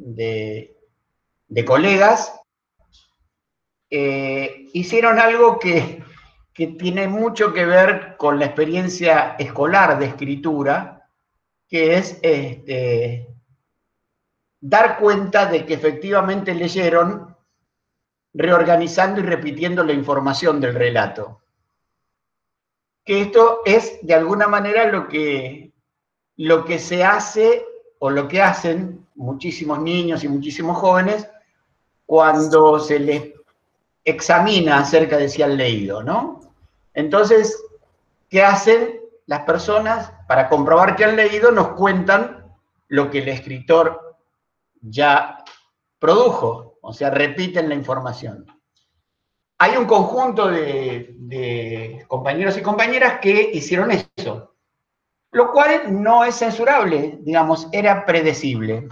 de colegas, hicieron algo que tiene mucho que ver con la experiencia escolar de escritura, que es dar cuenta de que efectivamente leyeron reorganizando y repitiendo la información del relato. Que esto es, de alguna manera, lo que se hace, o lo que hacen muchísimos niños y muchísimos jóvenes cuando se les examina acerca de si han leído, ¿no? Entonces, ¿qué hacen las personas? Para comprobar que han leído, nos cuentan lo que el escritor ya produjo, o sea, repiten la información. Hay un conjunto de compañeros y compañeras que hicieron eso, lo cual no es censurable, digamos, era predecible.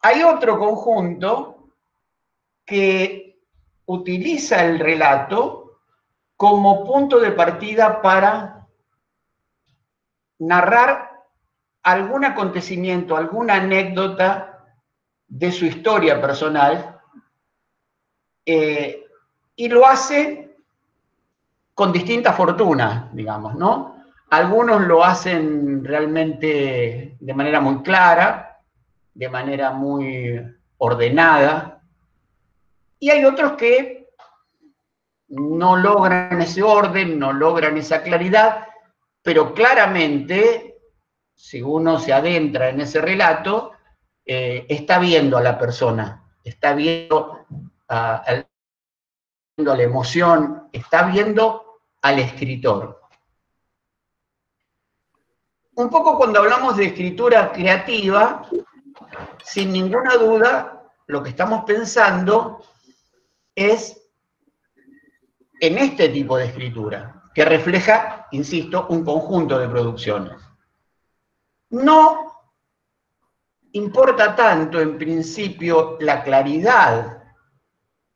Hay otro conjunto que utiliza el relato como punto de partida para narrar algún acontecimiento, alguna anécdota de su historia personal, y lo hace con distinta fortuna, digamos, ¿no? Algunos lo hacen realmente de manera muy clara, de manera muy ordenada, y hay otros que no logran ese orden, no logran esa claridad, pero claramente, si uno se adentra en ese relato, está viendo a la persona, está viendo a la emoción, está viendo al escritor. Un poco cuando hablamos de escritura creativa, sin ninguna duda, lo que estamos pensando es en este tipo de escritura, que refleja, insisto, un conjunto de producciones. No importa tanto, en principio, la claridad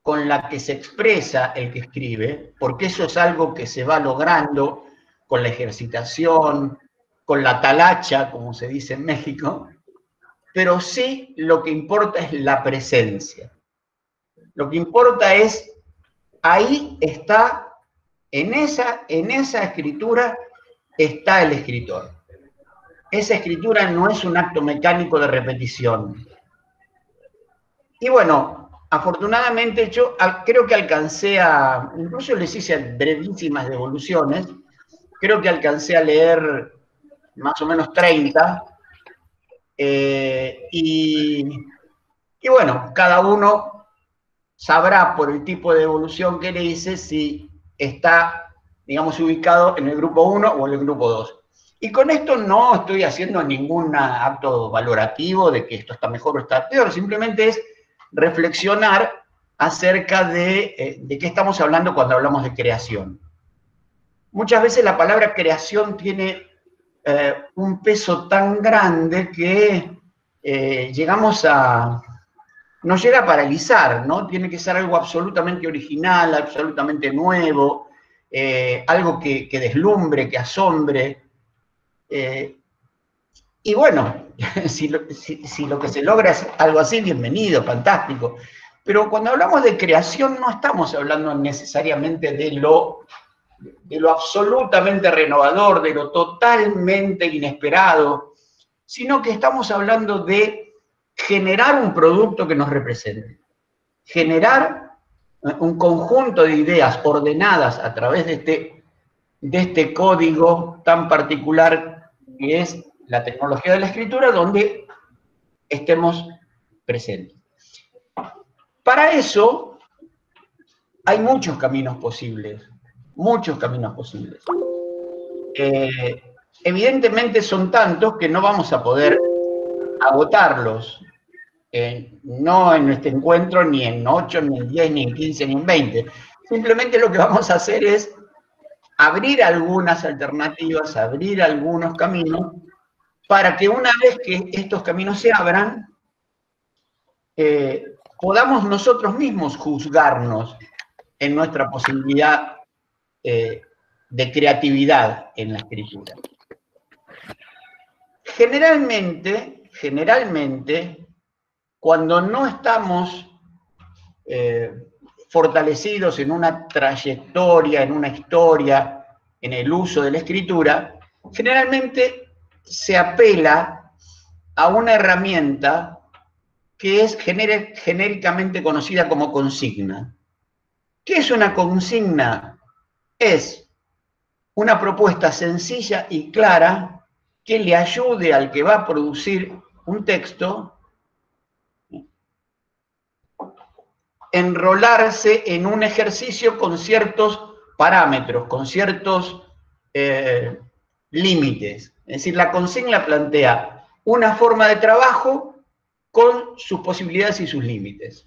con la que se expresa el que escribe, porque eso es algo que se va logrando con la ejercitación, con la talacha, como se dice en México, pero sí lo que importa es la presencia. Lo que importa es, ahí está, en esa escritura está el escritor. Esa escritura no es un acto mecánico de repetición. Y bueno, afortunadamente yo creo que alcancé a, incluso les hice brevísimas devoluciones, creo que alcancé a leer más o menos 30, y bueno, cada uno sabrá por el tipo de evolución que le hice si está, digamos, ubicado en el grupo 1 o en el grupo 2. Y con esto no estoy haciendo ningún acto valorativo de que esto está mejor o está peor, simplemente es reflexionar acerca de qué estamos hablando cuando hablamos de creación. Muchas veces la palabra creación tiene un peso tan grande que nos llega a paralizar, ¿no? Tiene que ser algo absolutamente original, absolutamente nuevo, algo que deslumbre, que asombre. Y bueno, si lo que se logra es algo así, bienvenido, fantástico. Pero cuando hablamos de creación no estamos hablando necesariamente de lo absolutamente renovador, de lo totalmente inesperado, sino que estamos hablando de generar un producto que nos represente. Generar un conjunto de ideas ordenadas a través de este código tan particular que es la tecnología de la escritura, donde estemos presentes. Para eso hay muchos caminos posibles, muchos caminos posibles. Evidentemente son tantos que no vamos a poder agotarlos, no en este encuentro, ni en 8, ni en 10, ni en 15, ni en 20. Simplemente lo que vamos a hacer es abrir algunas alternativas, abrir algunos caminos, para que una vez que estos caminos se abran, podamos nosotros mismos juzgarnos en nuestra posibilidad de creatividad en la escritura. Generalmente, cuando no estamos fortalecidos en una trayectoria, en una historia, en el uso de la escritura, generalmente se apela a una herramienta que es genéricamente conocida como consigna. ¿Qué es una consigna? Es una propuesta sencilla y clara que le ayude al que va a producir un texto enrolarse en un ejercicio con ciertos parámetros, con ciertos límites. Es decir, la consigna plantea una forma de trabajo con sus posibilidades y sus límites.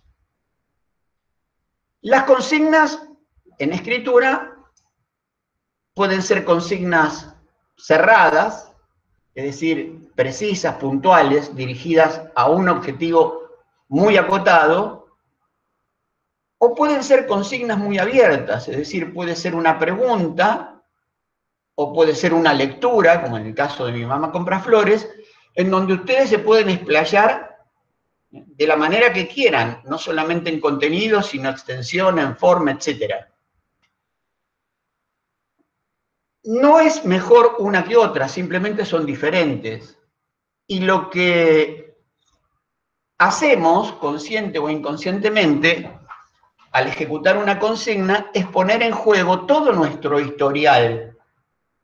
Las consignas en escritura pueden ser consignas cerradas, es decir, precisas, puntuales, dirigidas a un objetivo muy acotado, o pueden ser consignas muy abiertas, es decir, puede ser una pregunta, o puede ser una lectura, como en el caso de Mi mamá compra flores, en donde ustedes se pueden explayar de la manera que quieran, no solamente en contenido, sino extensión, en forma, etc. No es mejor una que otra, simplemente son diferentes. Y lo que hacemos, consciente o inconscientemente, al ejecutar una consigna, es poner en juego todo nuestro historial,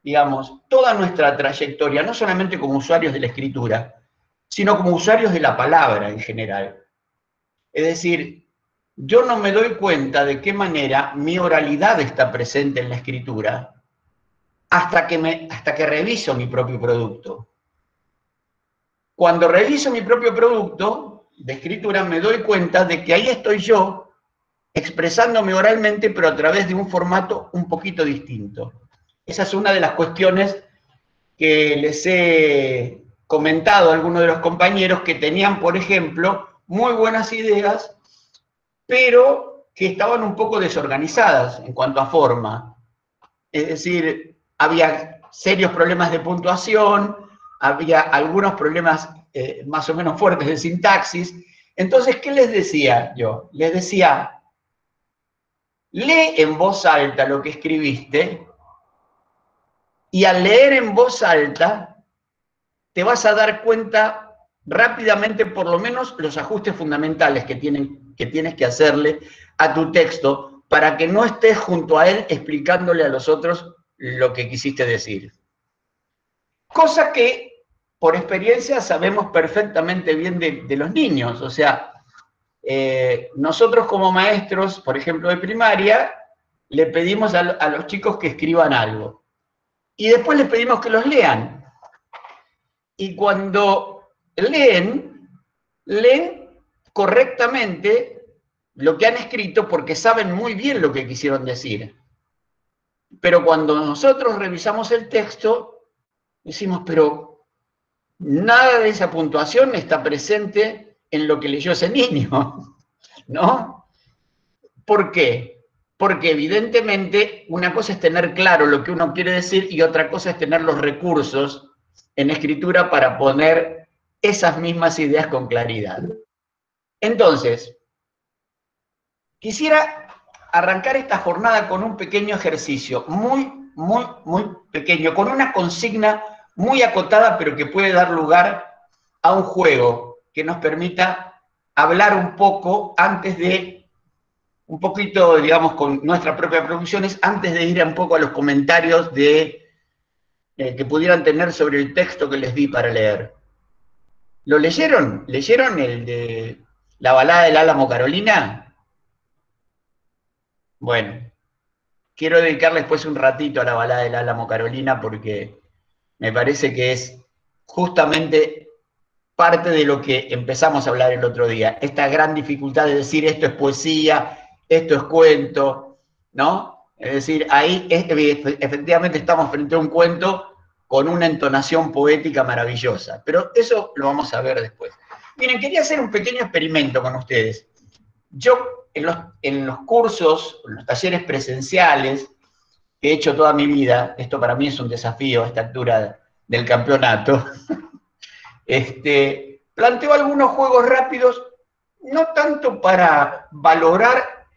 digamos, toda nuestra trayectoria, no solamente como usuarios de la escritura, sino como usuarios de la palabra en general. Es decir, yo no me doy cuenta de qué manera mi oralidad está presente en la escritura hasta que reviso mi propio producto. Cuando reviso mi propio producto de escritura, me doy cuenta de que ahí estoy yo expresándome oralmente, pero a través de un formato un poquito distinto. Esa es una de las cuestiones que les he comentado a algunos de los compañeros que tenían, por ejemplo, muy buenas ideas, pero que estaban un poco desorganizadas en cuanto a forma. Es decir, había serios problemas de puntuación, había algunos problemas más o menos fuertes de sintaxis. Entonces, ¿qué les decía yo? Les decía, lee en voz alta lo que escribiste y al leer en voz alta te vas a dar cuenta rápidamente por lo menos los ajustes fundamentales que tienes que hacerle a tu texto para que no estés junto a él explicándole a los otros lo que quisiste decir. Cosa que por experiencia sabemos perfectamente bien de los niños, o sea, nosotros como maestros, por ejemplo, de primaria, le pedimos a los chicos que escriban algo. Y después les pedimos que los lean. Y cuando leen correctamente lo que han escrito porque saben muy bien lo que quisieron decir. Pero cuando nosotros revisamos el texto, decimos, pero nada de esa puntuación está presente en lo que leyó ese niño, ¿no? ¿Por qué? Porque evidentemente una cosa es tener claro lo que uno quiere decir y otra cosa es tener los recursos en escritura para poner esas mismas ideas con claridad. Entonces, quisiera arrancar esta jornada con un pequeño ejercicio, muy pequeño, con una consigna muy acotada, pero que puede dar lugar a un juego que nos permita hablar un poco antes de, un poquito, digamos, con nuestras propias producciones, antes de ir un poco a los comentarios que pudieran tener sobre el texto que les di para leer. ¿Lo leyeron? ¿Leyeron el de La balada del Álamo Carolina? Bueno, quiero dedicarle después un ratito a La balada del Álamo Carolina porque me parece que es justamente parte de lo que empezamos a hablar el otro día. Esta gran dificultad de decir esto es poesía, esto es cuento, ¿no? Es decir, ahí efectivamente estamos frente a un cuento con una entonación poética maravillosa. Pero eso lo vamos a ver después. Miren, quería hacer un pequeño experimento con ustedes. Yo, en los cursos, en los talleres presenciales que he hecho toda mi vida, esto para mí es un desafío a esta altura del campeonato, planteo algunos juegos rápidos no tanto para valorar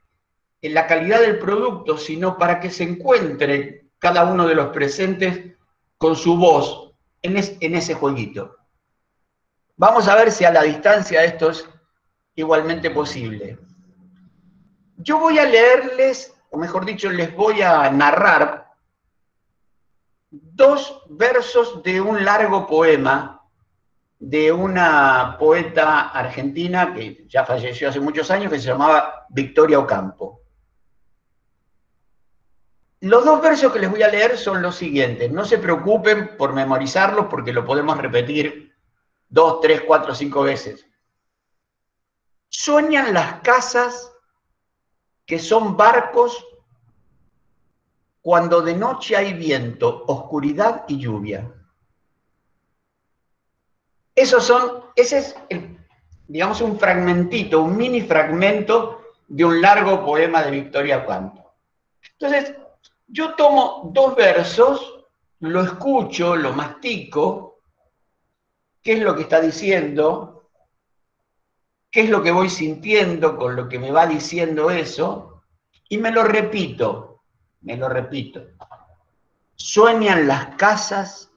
la calidad del producto, sino para que se encuentre cada uno de los presentes con su voz en ese jueguito. Vamos a ver si a la distancia esto es igualmente posible. Yo voy a leerles, o mejor dicho, les voy a narrar 2 versos de un largo poema de una poeta argentina que ya falleció hace muchos años, que se llamaba Victoria Ocampo. Los 2 versos que les voy a leer son los siguientes. No se preocupen por memorizarlos porque lo podemos repetir 2, 3, 4, 5 veces. Sueñan las casas que son barcos cuando de noche hay viento, oscuridad y lluvia. Ese es, digamos, un fragmentito, un mini fragmento de un largo poema de Victoria Ocampo. Entonces, yo tomo 2 versos, lo escucho, lo mastico, qué es lo que está diciendo, qué es lo que voy sintiendo con lo que me va diciendo eso, y me lo repito. Sueñan las casas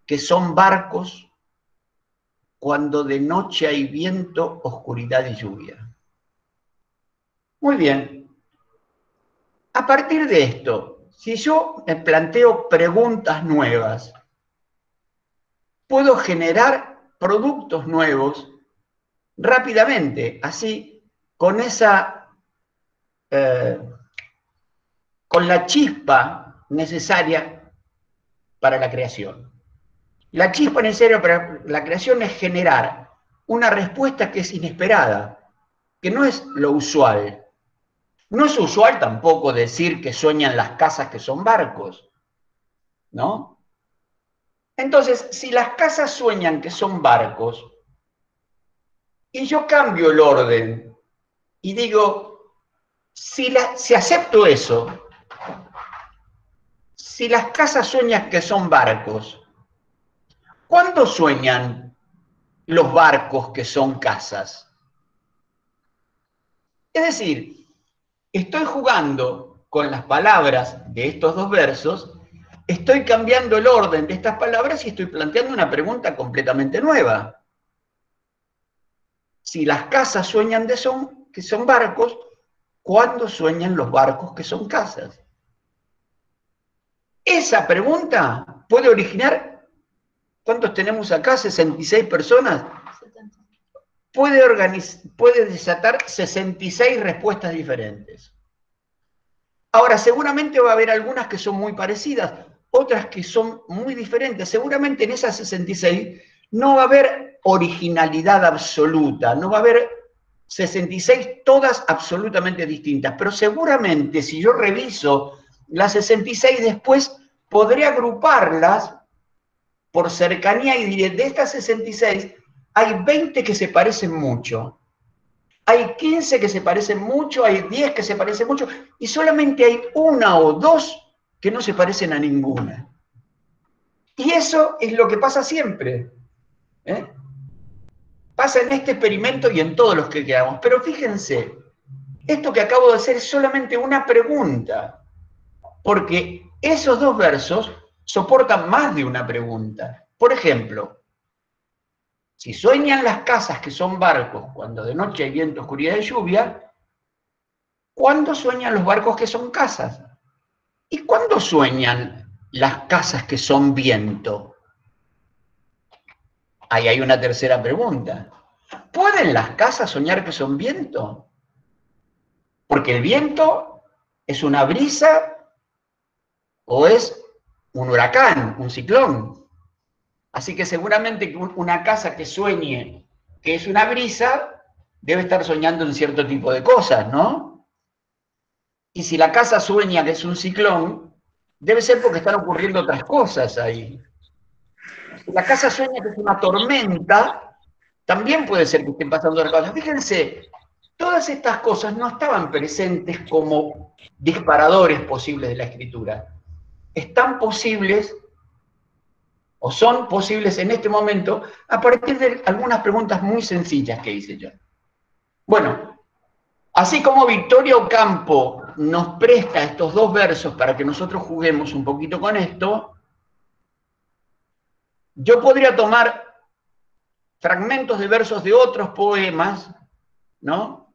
que son barcos cuando de noche hay viento, oscuridad y lluvia. Muy bien. A partir de esto, si yo me planteo preguntas nuevas, puedo generar productos nuevos rápidamente, así, con la chispa necesaria para la creación. La chispa necesaria para la creación es generar una respuesta que es inesperada, que no es lo usual. No es usual tampoco decir que sueñan las casas que son barcos, ¿no? Entonces, si las casas sueñan que son barcos, y yo cambio el orden y digo, si acepto eso, si las casas sueñan que son barcos, ¿cuándo sueñan los barcos que son casas? Es decir, estoy jugando con las palabras de estos 2 versos, estoy cambiando el orden de estas palabras y estoy planteando una pregunta completamente nueva. Si las casas sueñan que son barcos, ¿cuándo sueñan los barcos que son casas? Esa pregunta puede originar, ¿cuántos tenemos acá? 66 personas. Puede desatar 66 respuestas diferentes. Ahora, seguramente va a haber algunas que son muy parecidas, otras que son muy diferentes. Seguramente en esas 66 no va a haber originalidad absoluta, no va a haber 66 todas absolutamente distintas, pero seguramente si yo reviso las 66 después, podré agruparlas por cercanía y diré, de estas 66 hay 20 que se parecen mucho, hay 15 que se parecen mucho, hay 10 que se parecen mucho, y solamente hay 1 o 2 que no se parecen a ninguna. Y eso es lo que pasa siempre. Pasa en este experimento y en todos los que quedamos. Pero fíjense, esto que acabo de hacer es solamente una pregunta, porque esos 2 versos soportan más de una pregunta. Por ejemplo, si sueñan las casas que son barcos cuando de noche hay viento, oscuridad y lluvia, ¿cuándo sueñan los barcos que son casas? ¿Y cuándo sueñan las casas que son viento? Ahí hay una tercera pregunta. ¿Pueden las casas soñar que son viento? Porque el viento es una brisa o es un huracán, un ciclón. Así que seguramente una casa que sueñe que es una brisa debe estar soñando en cierto tipo de cosas, ¿no? Y si la casa sueña que es un ciclón, debe ser porque están ocurriendo otras cosas ahí. Si la casa sueña que es una tormenta, también puede ser que estén pasando otras cosas. Fíjense, todas estas cosas no estaban presentes como disparadores posibles de la escritura. Están posibles, o son posibles en este momento, a partir de algunas preguntas muy sencillas que hice yo. Bueno, así como Victoria Ocampo nos presta estos dos versos para que nosotros juguemos un poquito con esto, yo podría tomar fragmentos de versos de otros poemas, ¿no?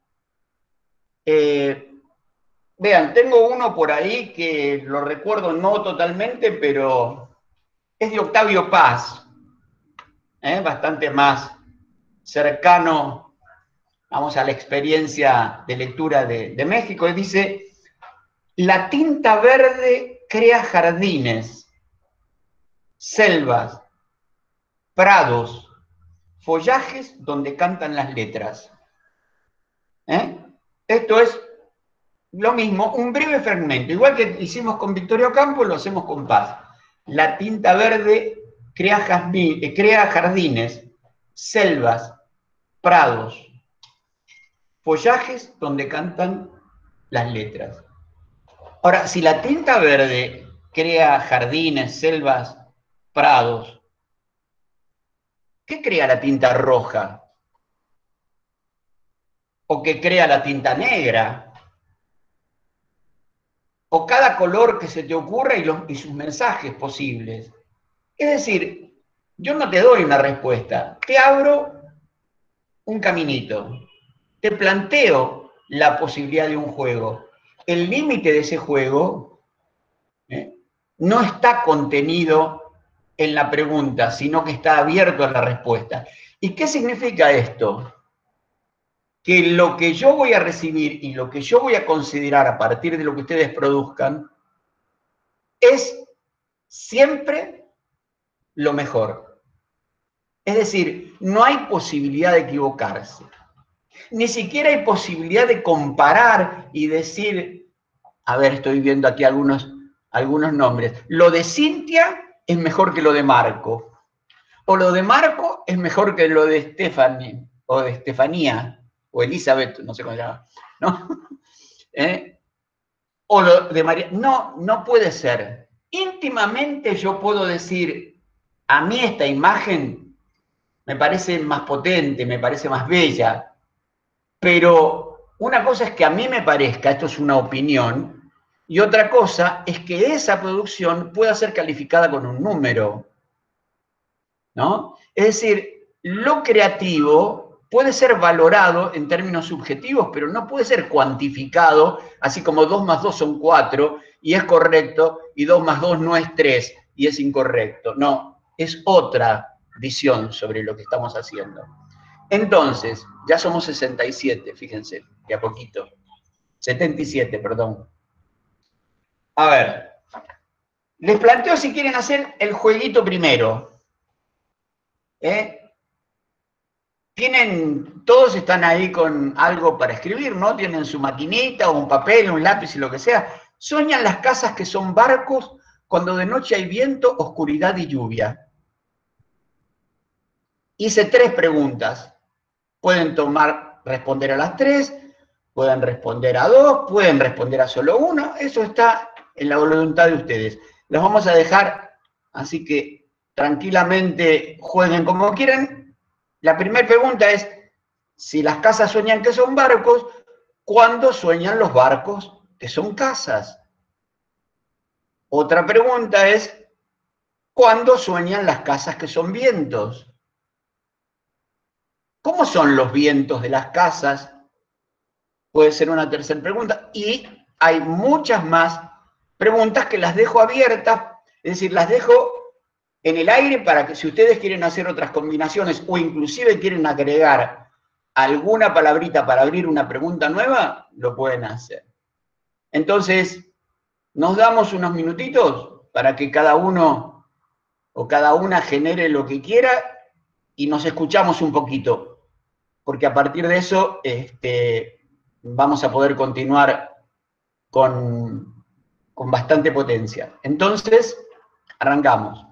Vean, tengo uno por ahí que lo recuerdo no totalmente, pero es de Octavio Paz, bastante más cercano, vamos, a la experiencia de lectura de México, y dice: la tinta verde crea jardines, selvas, prados, follajes donde cantan las letras. Esto es lo mismo, un breve fragmento, igual que hicimos con Victoria Ocampo, lo hacemos con Paz. La tinta verde crea jardines, selvas, prados, follajes donde cantan las letras. Ahora, si la tinta verde crea jardines, selvas, prados, ¿qué crea la tinta roja? ¿O qué crea la tinta negra? ¿O cada color que se te ocurra y sus mensajes posibles? Es decir, yo no te doy una respuesta, te abro un caminito, te planteo la posibilidad de un juego. El límite de ese juego no está contenido en la pregunta, sino que está abierto a la respuesta. ¿Y qué significa esto? Que lo que yo voy a recibir y lo que yo voy a considerar a partir de lo que ustedes produzcan es siempre lo mejor. Es decir, no hay posibilidad de equivocarse. Ni siquiera hay posibilidad de comparar y decir, a ver, estoy viendo aquí algunos nombres. Lo de Cintia es mejor que lo de Marco. O lo de Marco es mejor que lo de Stephanie, o de Estefanía, o Elizabeth, no sé cómo se llama, ¿no? O lo de María. No, no puede ser. Íntimamente yo puedo decir, a mí esta imagen me parece más potente, me parece más bella, pero una cosa es que a mí me parezca, esto es una opinión, y otra cosa es que esa producción pueda ser calificada con un número, ¿no? Es decir, lo creativo puede ser valorado en términos subjetivos, pero no puede ser cuantificado, así como 2 más 2 son 4 y es correcto, y 2 más 2 no es 3 y es incorrecto. No, es otra visión sobre lo que estamos haciendo. Entonces, ya somos 67, fíjense, de a poquito. 77, perdón. A ver, les planteo si quieren hacer el jueguito primero. Todos están ahí con algo para escribir, ¿no? Tienen su maquinita o un papel, un lápiz y lo que sea. Sueñan las casas que son barcos cuando de noche hay viento, oscuridad y lluvia. Hice 3 preguntas. Pueden responder a las 3, pueden responder a 2, pueden responder a solo 1. Eso está en la voluntad de ustedes. Los vamos a dejar, así que tranquilamente jueguen como quieran. La primera pregunta es, si las casas sueñan que son barcos, ¿cuándo sueñan los barcos que son casas? Otra pregunta es, ¿cuándo sueñan las casas que son vientos? ¿Cómo son los vientos de las casas? Puede ser una tercera pregunta. Y hay muchas más preguntas que las dejo abiertas, es decir, las dejo en el aire para que si ustedes quieren hacer otras combinaciones o inclusive quieren agregar alguna palabrita para abrir una pregunta nueva, lo pueden hacer. Entonces, nos damos unos minutitos para que cada uno o cada una genere lo que quiera y nos escuchamos un poquito, porque a partir de eso vamos a poder continuar con bastante potencia. Entonces, arrancamos.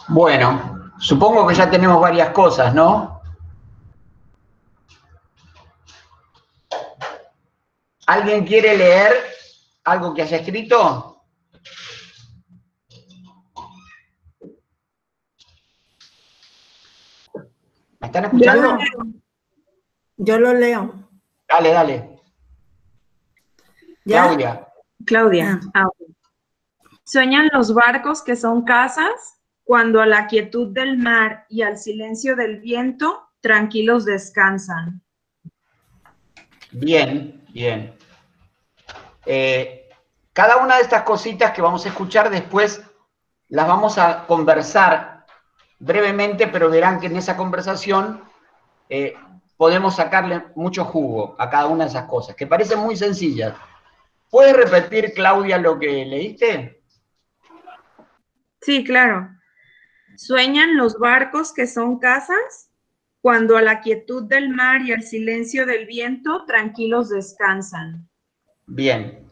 Bueno, supongo que ya tenemos varias cosas, ¿no? ¿Alguien quiere leer algo que haya escrito? ¿Me están escuchando? Yo lo leo. Dale, dale. ¿Ya? Claudia. Claudia. Sueñan los barcos que son casas cuando a la quietud del mar y al silencio del viento tranquilos descansan. Bien, bien. Cada una de estas cositas que vamos a escuchar después las vamos a conversar brevemente, pero verán que en esa conversación podemos sacarle mucho jugo a cada una de esas cosas, que parecen muy sencillas. ¿Puedes repetir, Claudia, lo que leíste? Sí, claro. Sueñan los barcos que son casas cuando a la quietud del mar y al silencio del viento tranquilos descansan. Bien.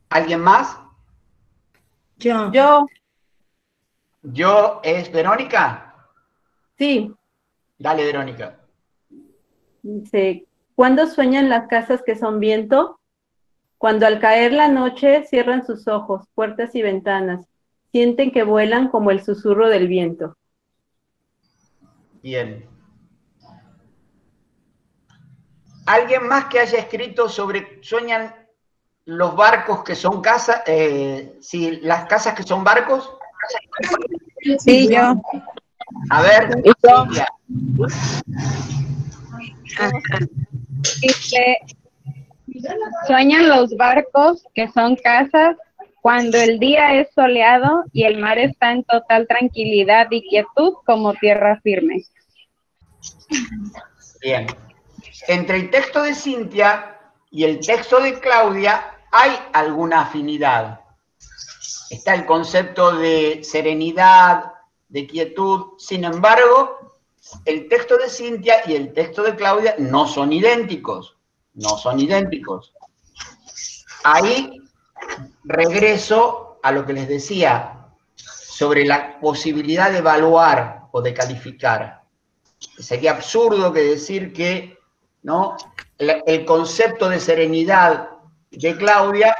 ¿Alguien más? Yo. ¿Yo es Verónica? Sí. Dale, Verónica. Dice, ¿cuándo sueñan las casas que son viento? Cuando al caer la noche cierran sus ojos, puertas y ventanas, sienten que vuelan como el susurro del viento. Bien. ¿Alguien más que haya escrito sobre sueñan los barcos que son casas? Sí, las casas que son barcos. Sí, yo. A ver, Silvia. Dice, sueñan los barcos que son casas cuando el día es soleado y el mar está en total tranquilidad y quietud como tierra firme. Bien. Entre el texto de Cintia y el texto de Claudia hay alguna afinidad. Está el concepto de serenidad, de quietud. Sin embargo, el texto de Cintia y el texto de Claudia no son idénticos. No son idénticos. Ahí regreso a lo que les decía sobre la posibilidad de evaluar o de calificar. Sería absurdo que decir que, ¿no?, el concepto de serenidad de Claudia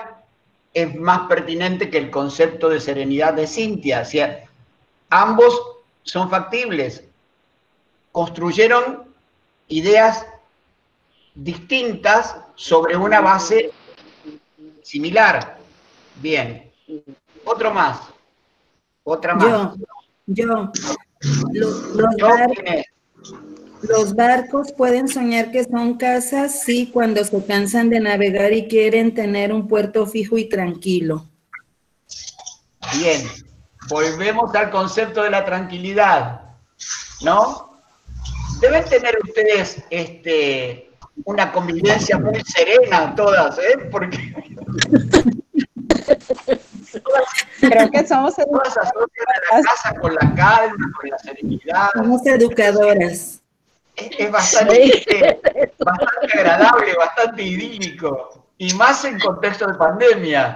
es más pertinente que el concepto de serenidad de Cintia. O sea, ambos son factibles. Construyeron ideas distintas sobre una base similar. Bien. Otro más. Otra más. Yo. Los barcos pueden soñar que son casas, sí, cuando se cansan de navegar y quieren tener un puerto fijo y tranquilo. Bien, volvemos al concepto de la tranquilidad, ¿no? Deben tener ustedes una convivencia muy serena todas, ¿eh? Porque Creo que somos todas asocian a la casa con la calma, con la serenidad. Somos educadoras. Es bastante agradable, bastante idílico, y más en contexto de pandemia,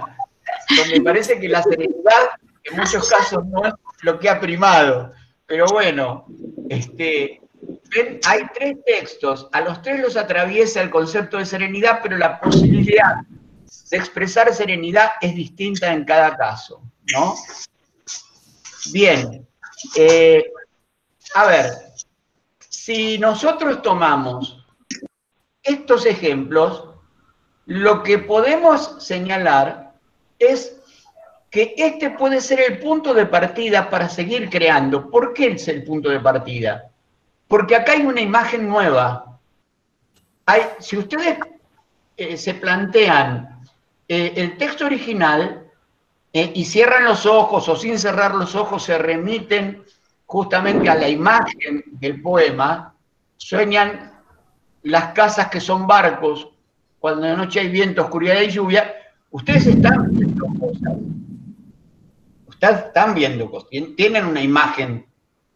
donde parece que la serenidad en muchos casos no es lo que ha primado. Pero bueno, ven, hay tres textos, a los tres los atraviesa el concepto de serenidad, pero la posibilidad de expresar serenidad es distinta en cada caso, ¿no? Bien, a ver, si nosotros tomamos estos ejemplos, lo que podemos señalar es que este puede ser el punto de partida para seguir creando. ¿Por qué es el punto de partida? Porque acá hay una imagen nueva. Si ustedes se plantean el texto original y cierran los ojos o sin cerrar los ojos se remiten justamente a la imagen del poema, sueñan las casas que son barcos cuando de noche hay viento, oscuridad y lluvia, ustedes están viendo cosas. Ustedes están viendo cosas, tienen una imagen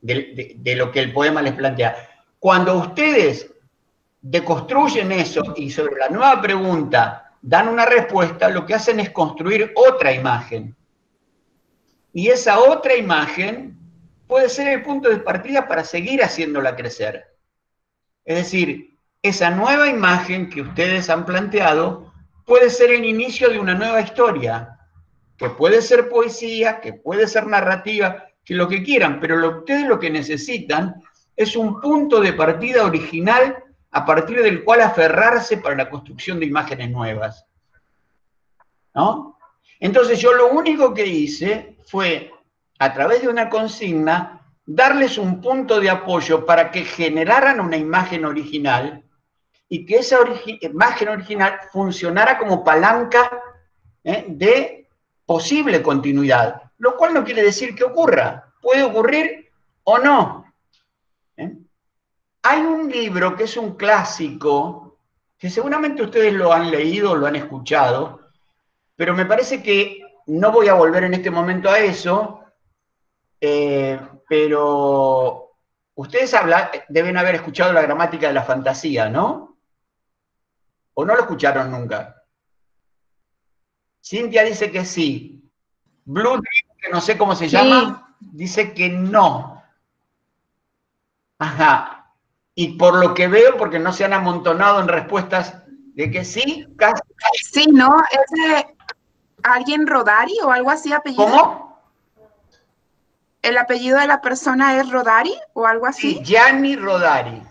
de lo que el poema les plantea. Cuando ustedes deconstruyen eso y sobre la nueva pregunta dan una respuesta, lo que hacen es construir otra imagen. Y esa otra imagen puede ser el punto de partida para seguir haciéndola crecer. Es decir, esa nueva imagen que ustedes han planteado puede ser el inicio de una nueva historia, que puede ser poesía, que puede ser narrativa, que lo que quieran, pero ustedes lo que necesitan es un punto de partida original a partir del cual aferrarse para la construcción de imágenes nuevas. ¿No? Entonces yo lo único que hice fue, a través de una consigna, darles un punto de apoyo para que generaran una imagen original y que esa imagen original funcionara como palanca de posible continuidad, lo cual no quiere decir que ocurra, puede ocurrir o no. Hay un libro que es un clásico, que seguramente ustedes lo han leído, lo han escuchado, pero me parece que no voy a volver en este momento a eso, pero ustedes deben haber escuchado la gramática de la fantasía, ¿no? ¿O no lo escucharon nunca? Cintia dice que sí. Blue, que no sé cómo se llama, dice que no. Ajá. Y por lo que veo, porque no se han amontonado en respuestas de que sí, casi. Sí, ¿no? ¿Es de alguien Rodari o algo así apellido? ¿Cómo? ¿El apellido de la persona es Rodari o algo así? Sí, Gianni Rodari.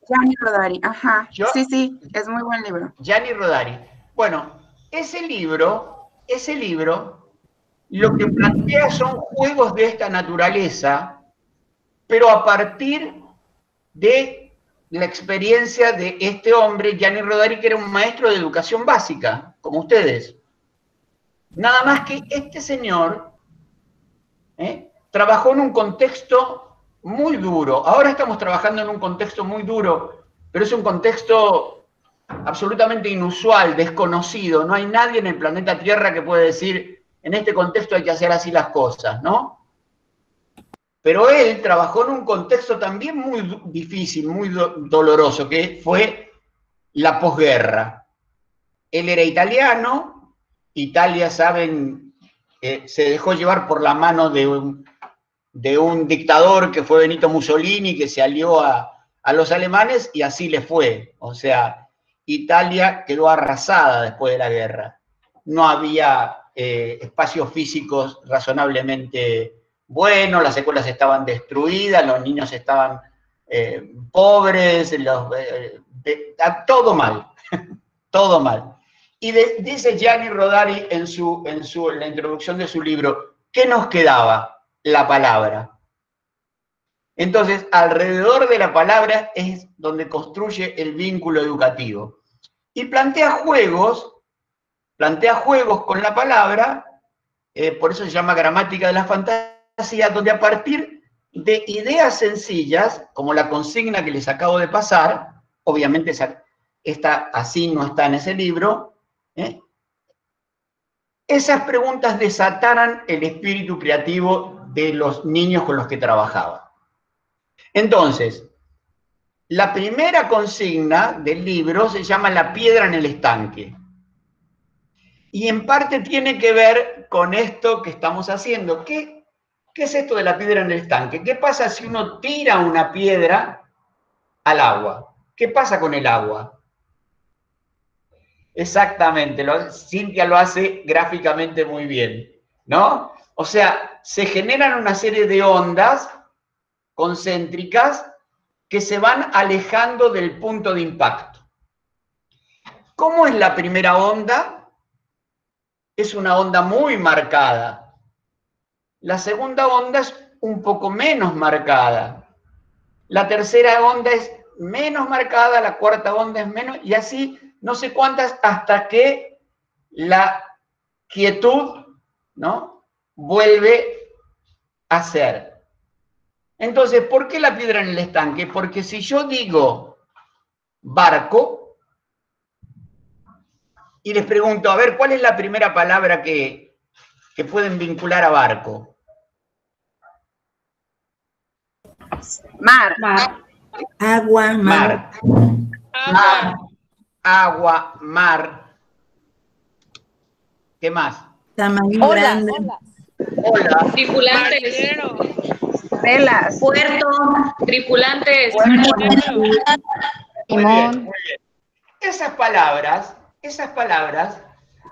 Gianni Rodari, ajá. Sí, es muy buen libro. Gianni Rodari. Bueno, ese libro, lo que plantea son juegos de esta naturaleza, pero a partir de la experiencia de este hombre, Gianni Rodari, que era un maestro de educación básica, como ustedes. Nada más que este señor trabajó en un contexto muy duro. Ahora estamos trabajando en un contexto muy duro, pero es un contexto absolutamente inusual, desconocido. No hay nadie en el planeta Tierra que pueda decir, en este contexto hay que hacer así las cosas, ¿no? Pero él trabajó en un contexto también muy difícil, muy doloroso, que fue la posguerra. Él era italiano, Italia, saben, se dejó llevar por la mano de un dictador que fue Benito Mussolini, que se alió a los alemanes y así le fue. O sea, Italia quedó arrasada después de la guerra. No había espacios físicos razonablemente buenos, las escuelas estaban destruidas, los niños estaban pobres, todo mal, todo mal. Y dice Gianni Rodari en la introducción de su libro, ¿qué nos quedaba? La palabra. Entonces, alrededor de la palabra es donde construye el vínculo educativo. Y plantea juegos con la palabra, por eso se llama gramática de la fantasía, donde a partir de ideas sencillas, como la consigna que les acabo de pasar, obviamente esta así no está en ese libro, esas preguntas desataran el espíritu creativo de los niños con los que trabajaba. Entonces, la primera consigna del libro se llama La piedra en el estanque. Y en parte tiene que ver con esto que estamos haciendo. ¿Qué es esto de la piedra en el estanque? ¿Qué pasa si uno tira una piedra al agua? ¿Qué pasa con el agua? Exactamente, Cintia lo hace gráficamente muy bien, ¿no? O sea, se generan una serie de ondas concéntricas que se van alejando del punto de impacto. ¿Cómo es la primera onda? Es una onda muy marcada. La segunda onda es un poco menos marcada. La tercera onda es menos marcada, la cuarta onda es menos, y así no sé cuántas, hasta que la quietud, ¿no?, vuelve a ser. Entonces, ¿por qué la piedra en el estanque? Porque si yo digo barco, y les pregunto, a ver, ¿cuál es la primera palabra que pueden vincular a barco? Mar. Agua, mar. Mar. Agua, mar. ¿Qué más? Tamaño grande. Ola. Tripulantes. Velas. Puerto. Tripulantes. Muy bien, muy bien. Esas palabras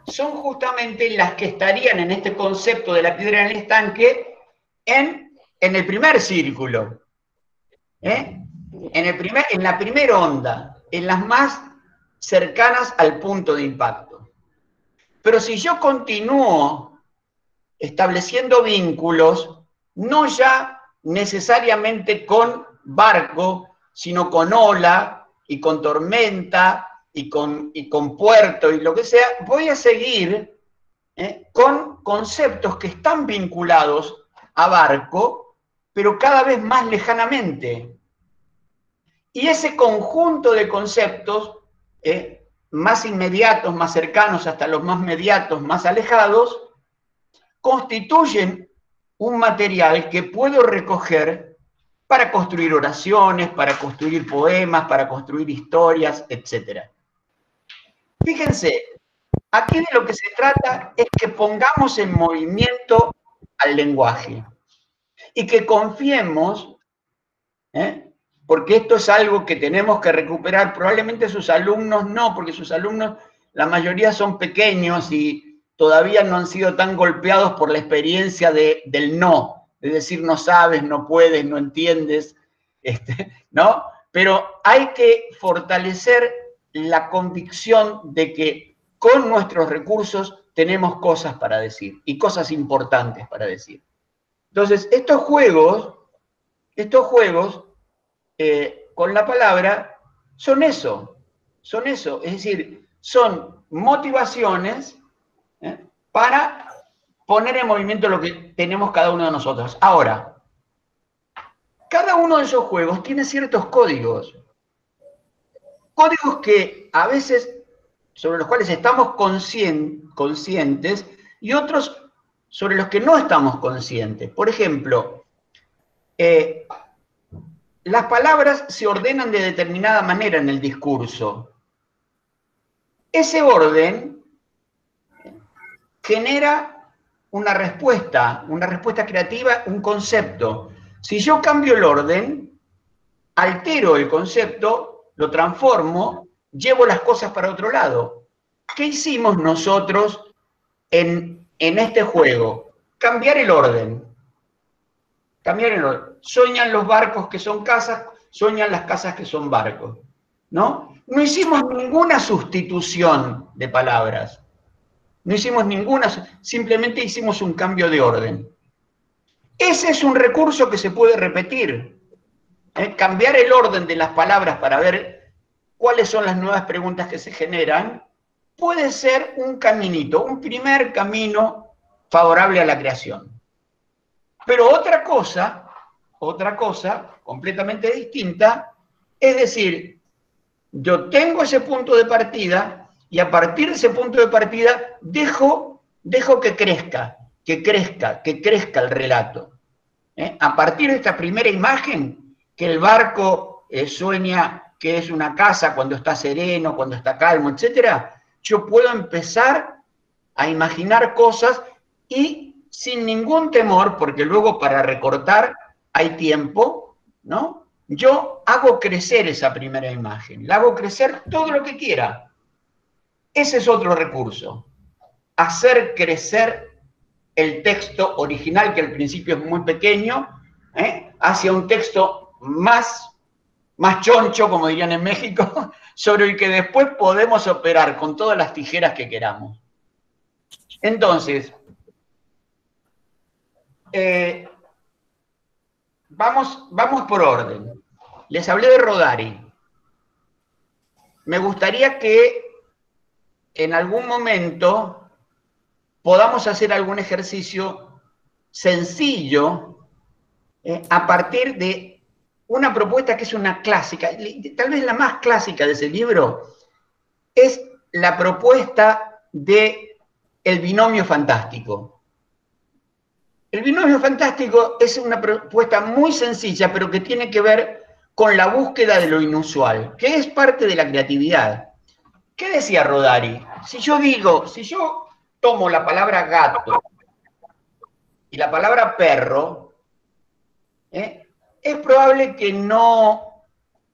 son justamente las que estarían en este concepto de la piedra en el estanque en el primer círculo. En la primera onda, en las más cercanas al punto de impacto. Pero si yo continúo estableciendo vínculos, no ya necesariamente con barco, sino con ola y con tormenta y con puerto y lo que sea, voy a seguir con conceptos que están vinculados a barco, pero cada vez más lejanamente. Y ese conjunto de conceptos, más inmediatos, más cercanos, hasta los más mediatos, más alejados, constituyen un material que puedo recoger para construir oraciones, para construir poemas, para construir historias, etc. Fíjense, aquí de lo que se trata es que pongamos en movimiento al lenguaje y que confiemos, porque esto es algo que tenemos que recuperar, probablemente sus alumnos no, porque sus alumnos, la mayoría son pequeños y todavía no han sido tan golpeados por la experiencia del no, de decir no sabes, no puedes, no entiendes, ¿no? Pero hay que fortalecer la convicción de que con nuestros recursos tenemos cosas para decir, y cosas importantes para decir. Entonces, estos juegos, con la palabra, son eso, es decir, son motivaciones para poner en movimiento lo que tenemos cada uno de nosotros. Ahora, cada uno de esos juegos tiene ciertos códigos que a veces, sobre los cuales estamos conscientes, y otros sobre los que no estamos conscientes. Por ejemplo, las palabras se ordenan de determinada manera en el discurso. Ese orden genera una respuesta creativa, un concepto. Si yo cambio el orden, altero el concepto, lo transformo, llevo las cosas para otro lado. ¿Qué hicimos nosotros en este juego? Cambiar el orden. Sueñan los barcos que son casas, sueñan las casas que son barcos, ¿no? No hicimos ninguna sustitución de palabras. No hicimos ninguna, simplemente hicimos un cambio de orden. Ese es un recurso que se puede repetir. Cambiar el orden de las palabras para ver cuáles son las nuevas preguntas que se generan, puede ser un caminito, un primer camino favorable a la creación. Pero otra cosa completamente distinta, es decir, yo tengo ese punto de partida y a partir de ese punto de partida dejo que crezca el relato. A partir de esta primera imagen, que el barco sueña que es una casa cuando está sereno, cuando está calmo, etc., yo puedo empezar a imaginar cosas y sin ningún temor, porque luego para recortar hay tiempo, ¿no? Yo hago crecer esa primera imagen, la hago crecer todo lo que quiera. Ese es otro recurso, hacer crecer el texto original, que al principio es muy pequeño, hacia un texto más choncho, como dirían en México, sobre el que después podemos operar con todas las tijeras que queramos. Entonces, vamos por orden. Les hablé de Rodari. Me gustaría que en algún momento podamos hacer algún ejercicio sencillo a partir de una propuesta que es una clásica, tal vez la más clásica de ese libro, es la propuesta de el binomio fantástico. El binomio fantástico es una propuesta muy sencilla, pero que tiene que ver con la búsqueda de lo inusual, que es parte de la creatividad. ¿Qué decía Rodari? Si yo tomo la palabra gato y la palabra perro, es probable que no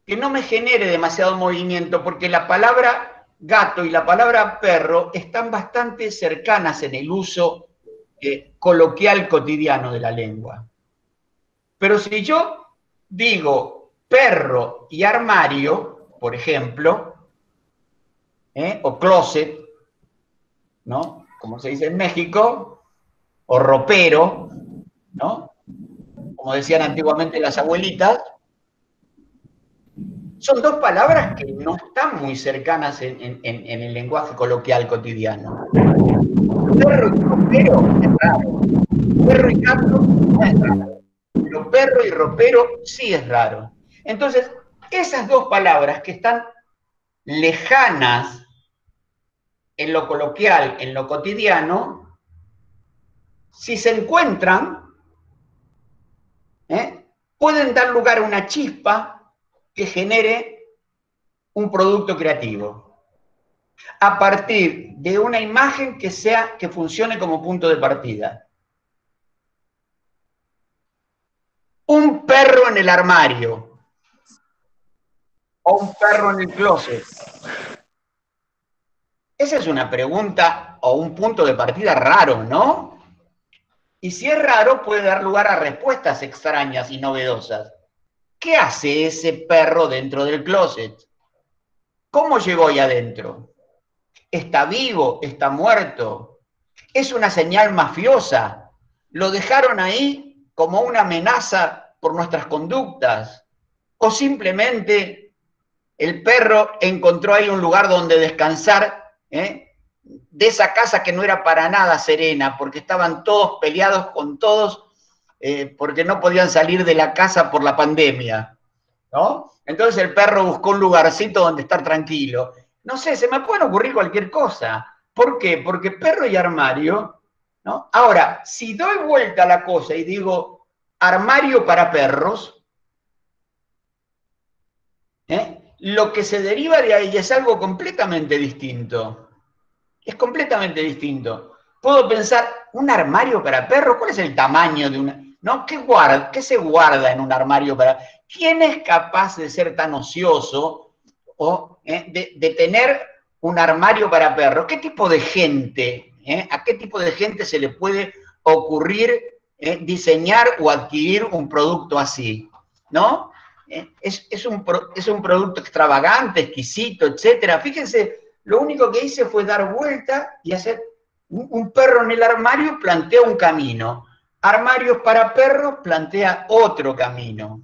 me genere demasiado movimiento, porque la palabra gato y la palabra perro están bastante cercanas en el uso coloquial cotidiano de la lengua. Pero si yo digo perro y armario, por ejemplo, o closet, ¿no? Como se dice en México, o ropero, ¿no? Como decían antiguamente las abuelitas, son dos palabras que no están muy cercanas en el lenguaje coloquial cotidiano. Perro y ropero es raro. Perro y gato no es raro. Pero perro y ropero sí es raro. Entonces, esas dos palabras que están lejanas en lo coloquial, en lo cotidiano, si se encuentran, pueden dar lugar a una chispa que genere un producto creativo, a partir de una imagen que funcione como punto de partida. Un perro en el armario o un perro en el closet. Esa es una pregunta o un punto de partida raro, ¿no? Y si es raro, puede dar lugar a respuestas extrañas y novedosas. ¿Qué hace ese perro dentro del closet? ¿Cómo llegó ahí adentro? ¿Está vivo? ¿Está muerto? ¿Es una señal mafiosa? ¿Lo dejaron ahí como una amenaza por nuestras conductas? ¿O simplemente el perro encontró ahí un lugar donde descansar, de esa casa que no era para nada serena, porque estaban todos peleados con todos, porque no podían salir de la casa por la pandemia, ¿no? Entonces el perro buscó un lugarcito donde estar tranquilo. No sé, se me puede ocurrir cualquier cosa. ¿Por qué? Porque perro y armario, ¿no? Ahora, si doy vuelta a la cosa y digo armario para perros, lo que se deriva de ahí es algo completamente distinto. Es completamente distinto. Puedo pensar, ¿un armario para perros? ¿Cuál es el tamaño de una...? ¿No? ¿Qué se guarda en un armario para...? ¿Quién es capaz de ser tan ocioso o de tener un armario para perros? ¿Qué tipo de gente? ¿A qué tipo de gente se le puede ocurrir diseñar o adquirir un producto así? ¿No? Es un producto extravagante, exquisito, etcétera. Fíjense, lo único que hice fue dar vuelta y hacer un perro en el armario, plantea un camino. Armarios para perros plantea otro camino.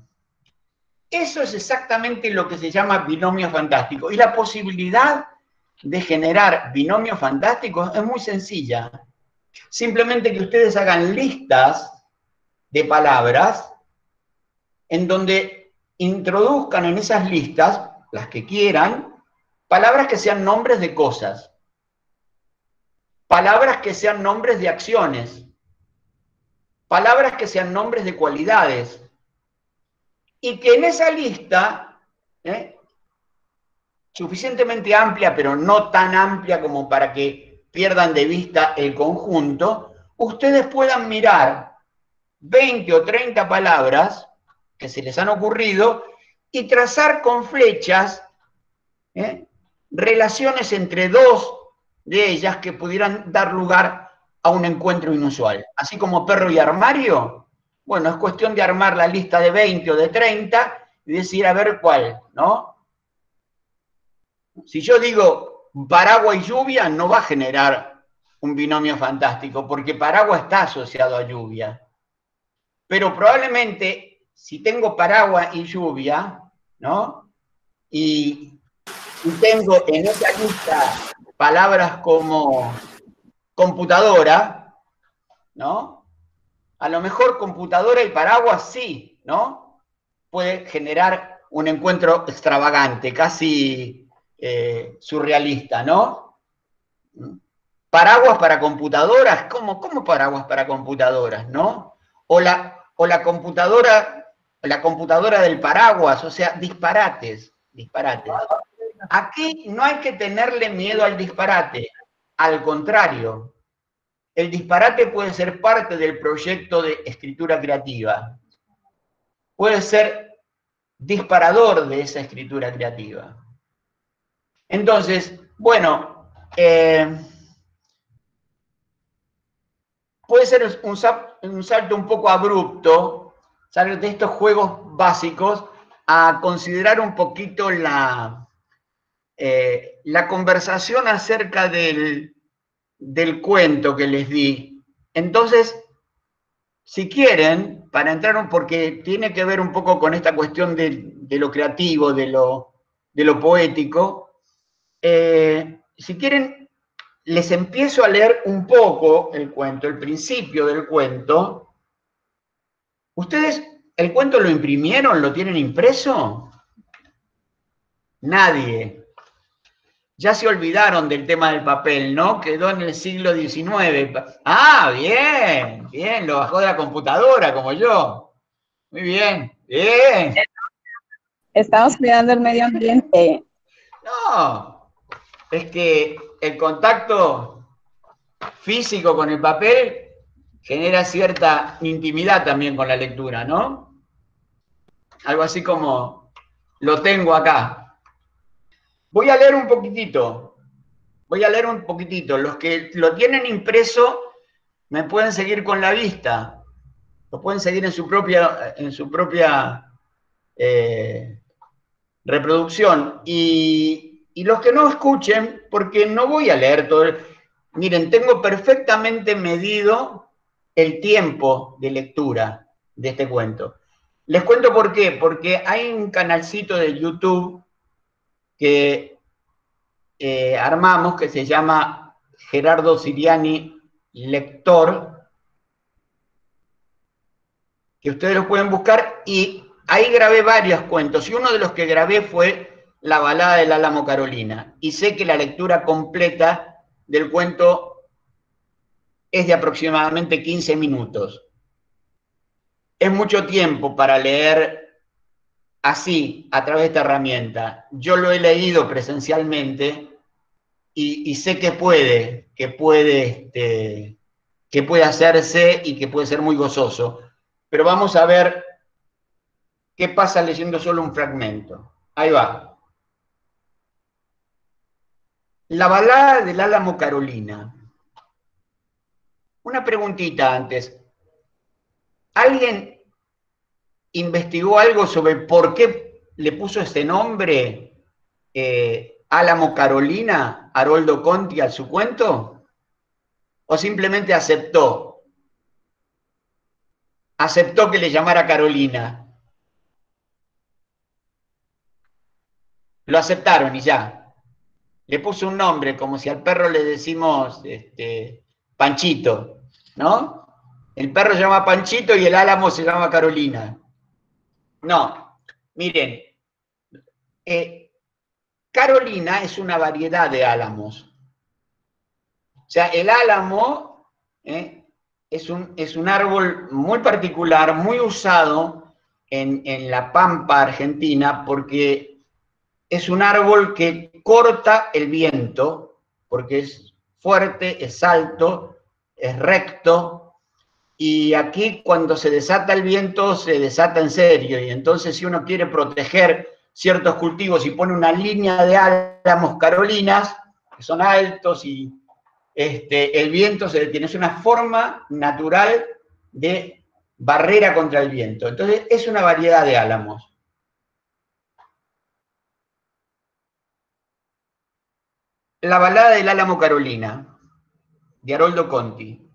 Eso es exactamente lo que se llama binomio fantástico. Y la posibilidad de generar binomios fantásticos es muy sencilla. Simplemente que ustedes hagan listas de palabras en donde introduzcan en esas listas, las que quieran, palabras que sean nombres de cosas, palabras que sean nombres de acciones, palabras que sean nombres de cualidades, y que en esa lista, suficientemente amplia, pero no tan amplia como para que pierdan de vista el conjunto, ustedes puedan mirar 20 o 30 palabras que se les han ocurrido y trazar con flechas relaciones entre dos de ellas que pudieran dar lugar a un encuentro inusual. Así como perro y armario, bueno, es cuestión de armar la lista de 20 o de 30 y decir a ver cuál, ¿no? Si yo digo paraguas y lluvia, no va a generar un binomio fantástico, porque paraguas está asociado a lluvia. Pero probablemente, si tengo paraguas y lluvia, ¿no? Y tengo en esa lista palabras como computadora, ¿no? A lo mejor computadora y paraguas sí, ¿no? Puede generar un encuentro extravagante, casi surrealista, ¿no? paraguas para computadoras. ¿Cómo paraguas para computadoras, no? O la computadora del paraguas, o sea, disparates. Aquí no hay que tenerle miedo al disparate, al contrario. El disparate puede ser parte del proyecto de escritura creativa. Puede ser disparador de esa escritura creativa. Entonces, bueno, puede ser un salto un poco abrupto, salir de estos juegos básicos a considerar un poquito la conversación acerca del cuento que les di. Entonces, si quieren, para entrar, porque tiene que ver un poco con esta cuestión de lo creativo, de lo poético, si quieren, les empiezo a leer un poco el cuento, el principio del cuento. ¿Ustedes el cuento lo imprimieron? ¿Lo tienen impreso? Nadie. Ya se olvidaron del tema del papel, ¿no? Quedó en el siglo XIX. Ah, bien, bien, lo bajó de la computadora, como yo. Muy bien, bien. Estamos cuidando el medio ambiente. No, es que el contacto físico con el papel genera cierta intimidad también con la lectura, ¿no? Algo así como lo tengo acá. Voy a leer un poquitito. Los que lo tienen impreso me pueden seguir con la vista. Lo pueden seguir en su propia reproducción. Y los que no escuchen, porque no voy a leer todo. Miren, tengo perfectamente medido el tiempo de lectura de este cuento. Les cuento por qué. Porque hay un canalcito de YouTube que armamos que se llama Gerardo Siriani Lector, que ustedes lo pueden buscar, y ahí grabé varios cuentos, y uno de los que grabé fue La balada del Álamo Carolina, y sé que la lectura completa del cuento es de aproximadamente 15 minutos. Es mucho tiempo para leer así, a través de esta herramienta. Yo lo he leído presencialmente y sé que puede hacerse y que puede ser muy gozoso. Pero vamos a ver qué pasa leyendo solo un fragmento. Ahí va. La balada del Álamo Carolina. Una preguntita antes. ¿Alguien investigó algo sobre por qué le puso este nombre Álamo Carolina, Haroldo Conti, a su cuento? ¿O simplemente aceptó que le llamara Carolina? Lo aceptaron y ya. Le puso un nombre, como si al perro le decimos Panchito, ¿no? El perro se llama Panchito y el álamo se llama Carolina. No, miren, Carolina es una variedad de álamos. O sea, el álamo es un árbol muy particular, muy usado en la Pampa argentina, porque es un árbol que corta el viento, porque es fuerte, es alto, es recto, y aquí cuando se desata el viento, se desata en serio, y entonces si uno quiere proteger ciertos cultivos y pone una línea de álamos carolinas, que son altos y el viento se detiene. Es una forma natural de barrera contra el viento. Entonces es una variedad de álamos. La balada del Álamo Carolina, de Haroldo Conti.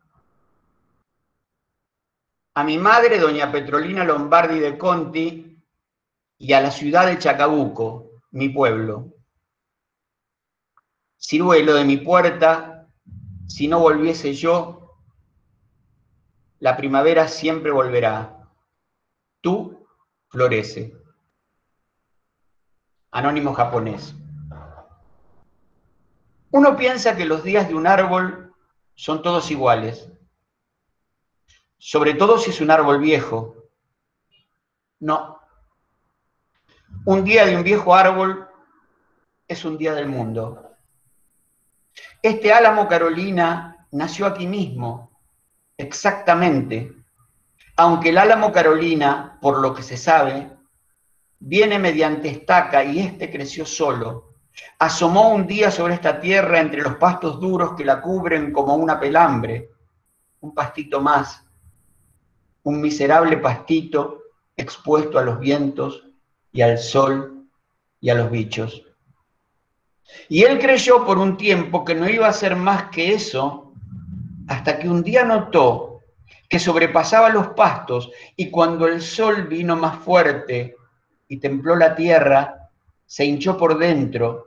A mi madre, doña Petrolina Lombardi de Conti, y a la ciudad de Chacabuco, mi pueblo. Ciruelo de mi puerta, si no volviese yo, la primavera siempre volverá. Tú florece. Anónimo japonés. Uno piensa que los días de un árbol son todos iguales. Sobre todo si es un árbol viejo. No. Un día de un viejo árbol es un día del mundo. Este álamo Carolina nació aquí mismo, exactamente. Aunque el álamo Carolina, por lo que se sabe, viene mediante estaca y este creció solo. Asomó un día sobre esta tierra entre los pastos duros que la cubren como una pelambre. Un pastito más, un miserable pastito expuesto a los vientos y al sol y a los bichos. Y él creyó por un tiempo que no iba a ser más que eso, hasta que un día notó que sobrepasaba los pastos y cuando el sol vino más fuerte y templó la tierra, se hinchó por dentro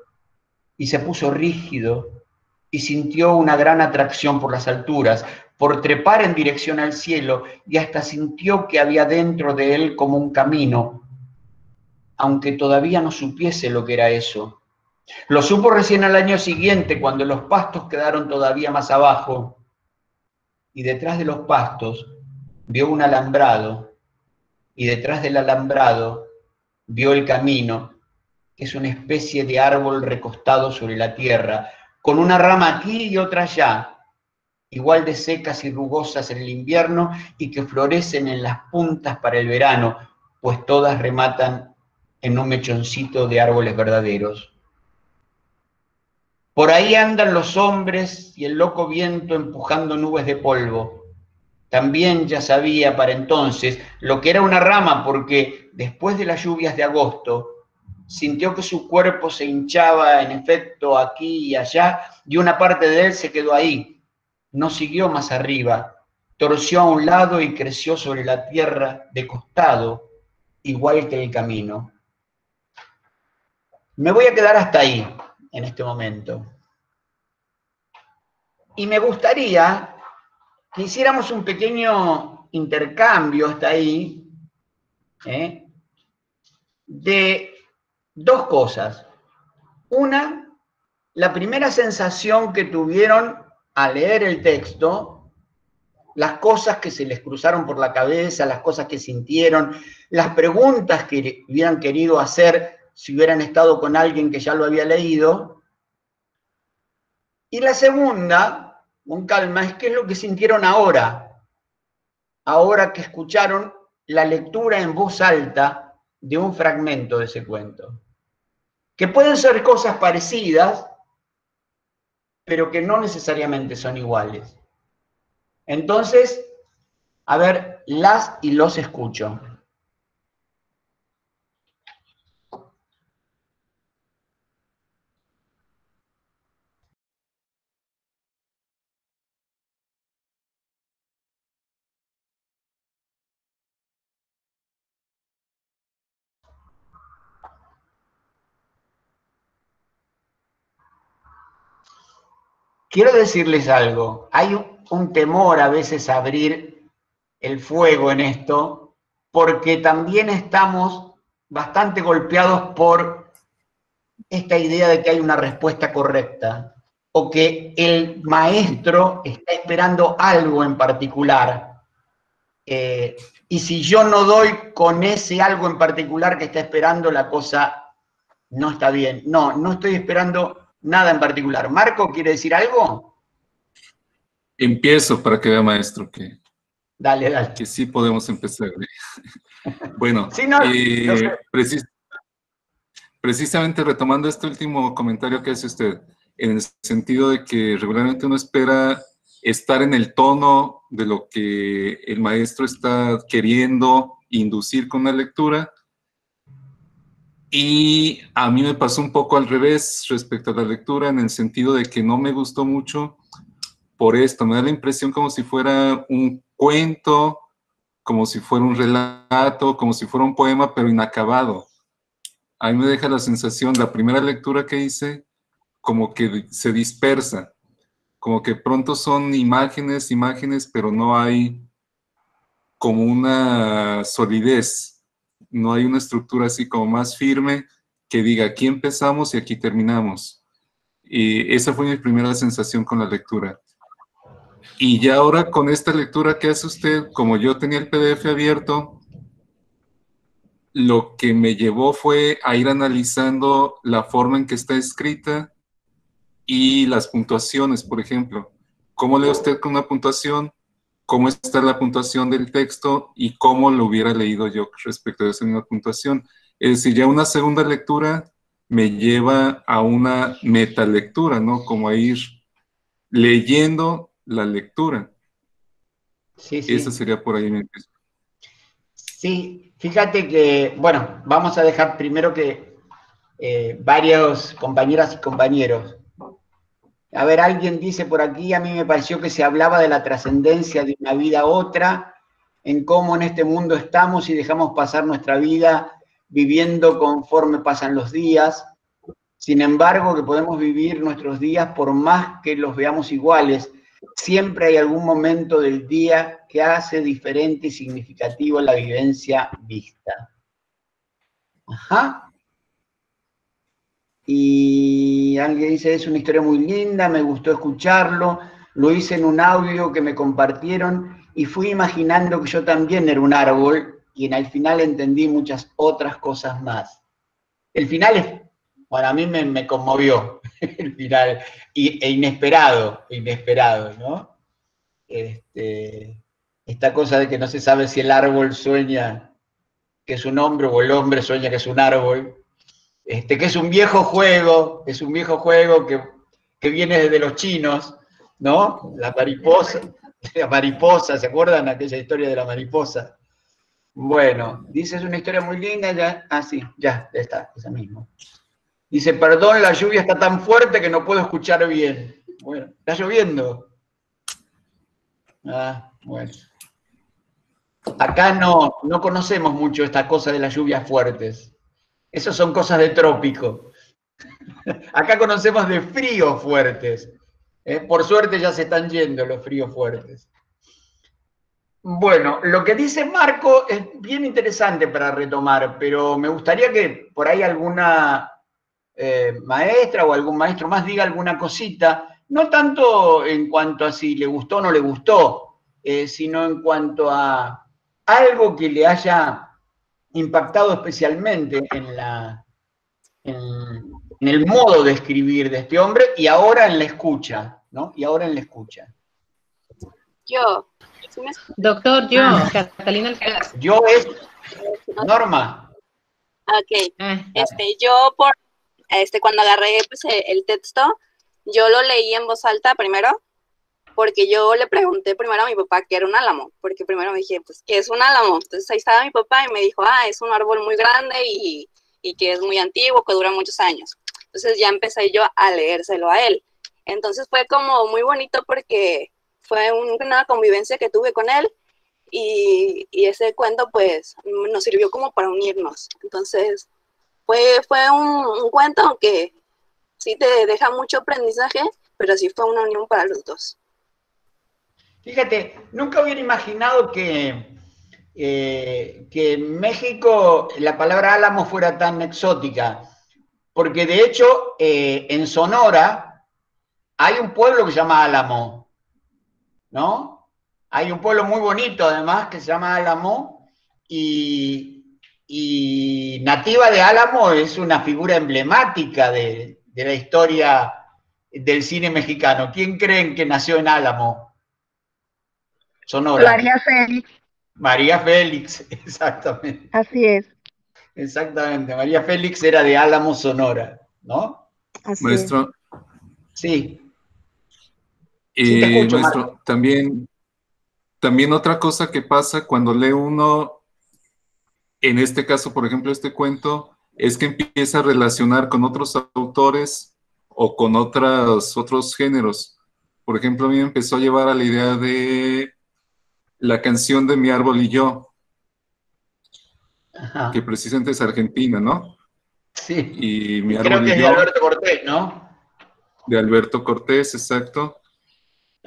y se puso rígido y sintió una gran atracción por las alturas, por trepar en dirección al cielo, y hasta sintió que había dentro de él como un camino, aunque todavía no supiese lo que era eso. Lo supo recién al año siguiente, cuando los pastos quedaron todavía más abajo, y detrás de los pastos vio un alambrado, y detrás del alambrado vio el camino, que es una especie de árbol recostado sobre la tierra, con una rama aquí y otra allá, igual de secas y rugosas en el invierno y que florecen en las puntas para el verano, pues todas rematan en un mechoncito de árboles verdaderos. Por ahí andan los hombres y el loco viento empujando nubes de polvo. También ya sabía para entonces lo que era una rama, porque después de las lluvias de agosto, sintió que su cuerpo se hinchaba en efecto aquí y allá, y una parte de él se quedó ahí. No siguió más arriba, torció a un lado y creció sobre la tierra de costado, igual que el camino. Me voy a quedar hasta ahí, en este momento. Y me gustaría que hiciéramos un pequeño intercambio hasta ahí, de dos cosas. Una, la primera sensación que tuvieron al leer el texto, las cosas que se les cruzaron por la cabeza, las cosas que sintieron, las preguntas que hubieran querido hacer si hubieran estado con alguien que ya lo había leído. Y la segunda, con calma, es qué es lo que sintieron ahora que escucharon la lectura en voz alta de un fragmento de ese cuento. Que pueden ser cosas parecidas, pero que no necesariamente son iguales. Entonces, a ver, las y los escucho. Quiero decirles algo, hay un temor a veces a abrir el fuego en esto, porque también estamos bastante golpeados por esta idea de que hay una respuesta correcta, o que el maestro está esperando algo en particular. Y si yo no doy con ese algo en particular que está esperando, la cosa no está bien. No, no estoy esperando nada en particular. ¿Marco quiere decir algo? Empiezo para que vea, maestro, que, dale. Que sí podemos empezar. Bueno, sí, no, precisamente retomando este último comentario que hace usted, en el sentido de que regularmente uno espera estar en el tono de lo que el maestro está queriendo inducir con la lectura, y a mí me pasó un poco al revés respecto a la lectura, en el sentido de que no me gustó mucho por esto. Me da la impresión como si fuera un cuento, como si fuera un relato, como si fuera un poema, pero inacabado. A mí me deja la sensación, la primera lectura que hice, como que se dispersa, como que pronto son imágenes, pero no hay como una solidez, no hay una estructura así como más firme que diga aquí empezamos y aquí terminamos. Y esa fue mi primera sensación con la lectura. Y ya ahora con esta lectura que hace usted, como yo tenía el PDF abierto, lo que me llevó fue a ir analizando la forma en que está escrita y las puntuaciones, por ejemplo. ¿Cómo lee usted con una puntuación? ¿Cómo está la puntuación del texto? Y cómo lo hubiera leído yo respecto a esa misma puntuación. Es decir, ya una segunda lectura me lleva a una metalectura, ¿no? Como a ir leyendo la lectura. Sí, sí. Esa sería por ahí mi impresión. Sí, fíjate que, bueno, vamos a dejar primero que varios compañeras y compañeros. A ver, alguien dice por aquí, a mí me pareció que se hablaba de la trascendencia de una vida a otra, en cómo en este mundo estamos y dejamos pasar nuestra vida viviendo conforme pasan los días. Sin embargo, que podemos vivir nuestros días por más que los veamos iguales. Siempre hay algún momento del día que hace diferente y significativo la vivencia vista. Ajá. Y alguien dice, es una historia muy linda, me gustó escucharlo, lo hice en un audio que me compartieron y fui imaginando que yo también era un árbol y al final entendí muchas otras cosas más. El final es, bueno, a mí me conmovió, el final, e inesperado, ¿no? Esta cosa de que no se sabe si el árbol sueña que es un hombre o el hombre sueña que es un árbol. Que es un viejo juego, que viene desde los chinos, ¿no? La mariposa, ¿se acuerdan aquella historia de la mariposa? Bueno, dice, es una historia muy linda, ya, sí, ya está, esa misma. Dice, perdón, la lluvia está tan fuerte que no puedo escuchar bien. Bueno, ¿está lloviendo? Ah, bueno. Acá no conocemos mucho esta cosa de las lluvias fuertes. Esas son cosas de trópico. Acá conocemos de fríos fuertes. Por suerte ya se están yendo los fríos fuertes. Bueno, lo que dice Marco es bien interesante para retomar, pero me gustaría que por ahí alguna maestra o algún maestro más diga alguna cosita, no tanto en cuanto a si le gustó o no le gustó, sino en cuanto a algo que le haya impactado especialmente en el modo de escribir de este hombre y ahora en la escucha, ¿no? Y ahora en la escucha. Yo. Doctor, yo, Catalina Alcaraz. Yo es Norma. Ok. Yo cuando agarré pues, el texto, yo lo leí en voz alta primero, porque yo le pregunté primero a mi papá qué era un álamo, porque primero me dije, pues, ¿qué es un álamo? Entonces ahí estaba mi papá y me dijo, es un árbol muy grande y que es muy antiguo, que dura muchos años. Entonces ya empecé yo a leérselo a él. Entonces fue como muy bonito porque fue una convivencia que tuve con él y ese cuento pues nos sirvió como para unirnos. Entonces fue un cuento que sí te deja mucho aprendizaje, pero sí fue una unión para los dos. Fíjate, nunca hubiera imaginado que en México la palabra álamo fuera tan exótica, porque de hecho en Sonora hay un pueblo que se llama Álamo, ¿no? Hay un pueblo muy bonito además que se llama Álamo y nativa de Álamo es una figura emblemática de la historia del cine mexicano. ¿Quién creen que nació en Álamo? Sonora. María Félix. María Félix, exactamente. Así es. Exactamente, María Félix era de Álamo, Sonora, ¿no? Así Maestro. es. Sí. Sí, te escucho, maestro, Marco. También otra cosa que pasa cuando lee uno, en este caso, por ejemplo, este cuento, es que empieza a relacionar con otros autores o con otros géneros. Por ejemplo, a mí me empezó a llevar a la idea de la canción de Mi Árbol y Yo, Ajá. que precisamente es argentina, ¿no? Sí. Y Mi Creo Árbol que y es de Yo, Alberto Cortés, ¿no? de Alberto Cortés, exacto.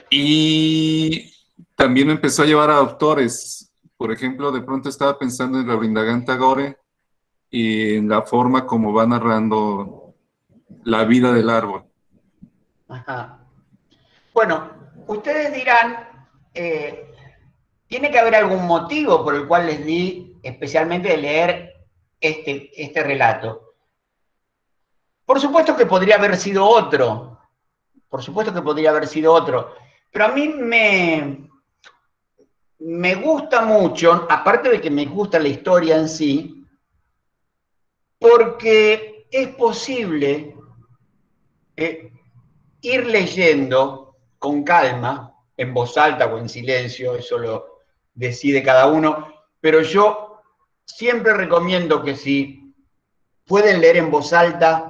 Y también me empezó a llevar a autores. Por ejemplo, de pronto estaba pensando en Rabindranath Tagore y en la forma como va narrando la vida del árbol. Ajá. Bueno, Ustedes dirán, tiene que haber algún motivo por el cual les di especialmente de leer este relato. Por supuesto que podría haber sido otro, pero a mí me gusta mucho, aparte de que me gusta la historia en sí, porque es posible ir leyendo con calma, en voz alta o en silencio, eso lo decide cada uno, pero yo siempre recomiendo que si pueden leer en voz alta,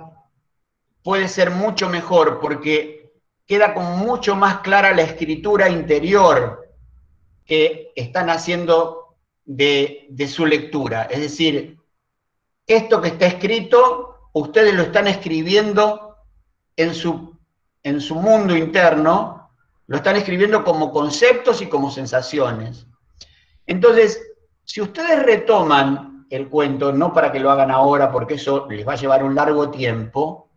puede ser mucho mejor, porque queda con mucho más clara la escritura interior que están haciendo de su lectura. Es decir, esto que está escrito, ustedes lo están escribiendo en su mundo interno, lo están escribiendo como conceptos y como sensaciones. Entonces, si ustedes retoman el cuento, no para que lo hagan ahora, porque eso les va a llevar un largo tiempo,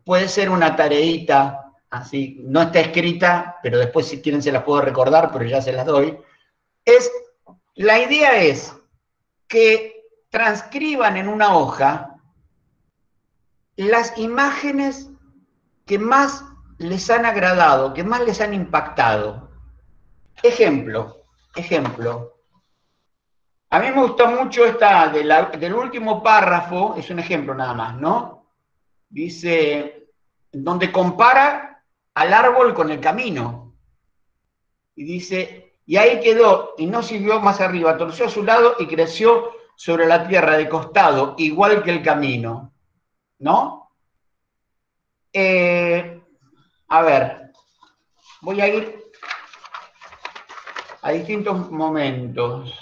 puede ser una tareita, así, no está escrita, pero después si quieren se las puedo recordar, pero ya se las doy. La idea es que transcriban en una hoja las imágenes que más les han agradado, que más les han impactado. Ejemplo. A mí me gustó mucho esta del último párrafo, es un ejemplo nada más, ¿no? Dice, donde compara al árbol con el camino. Y dice, y ahí quedó, y no siguió más arriba, torció a su lado y creció sobre la tierra de costado, igual que el camino. ¿No? A ver, voy a ir a distintos momentos.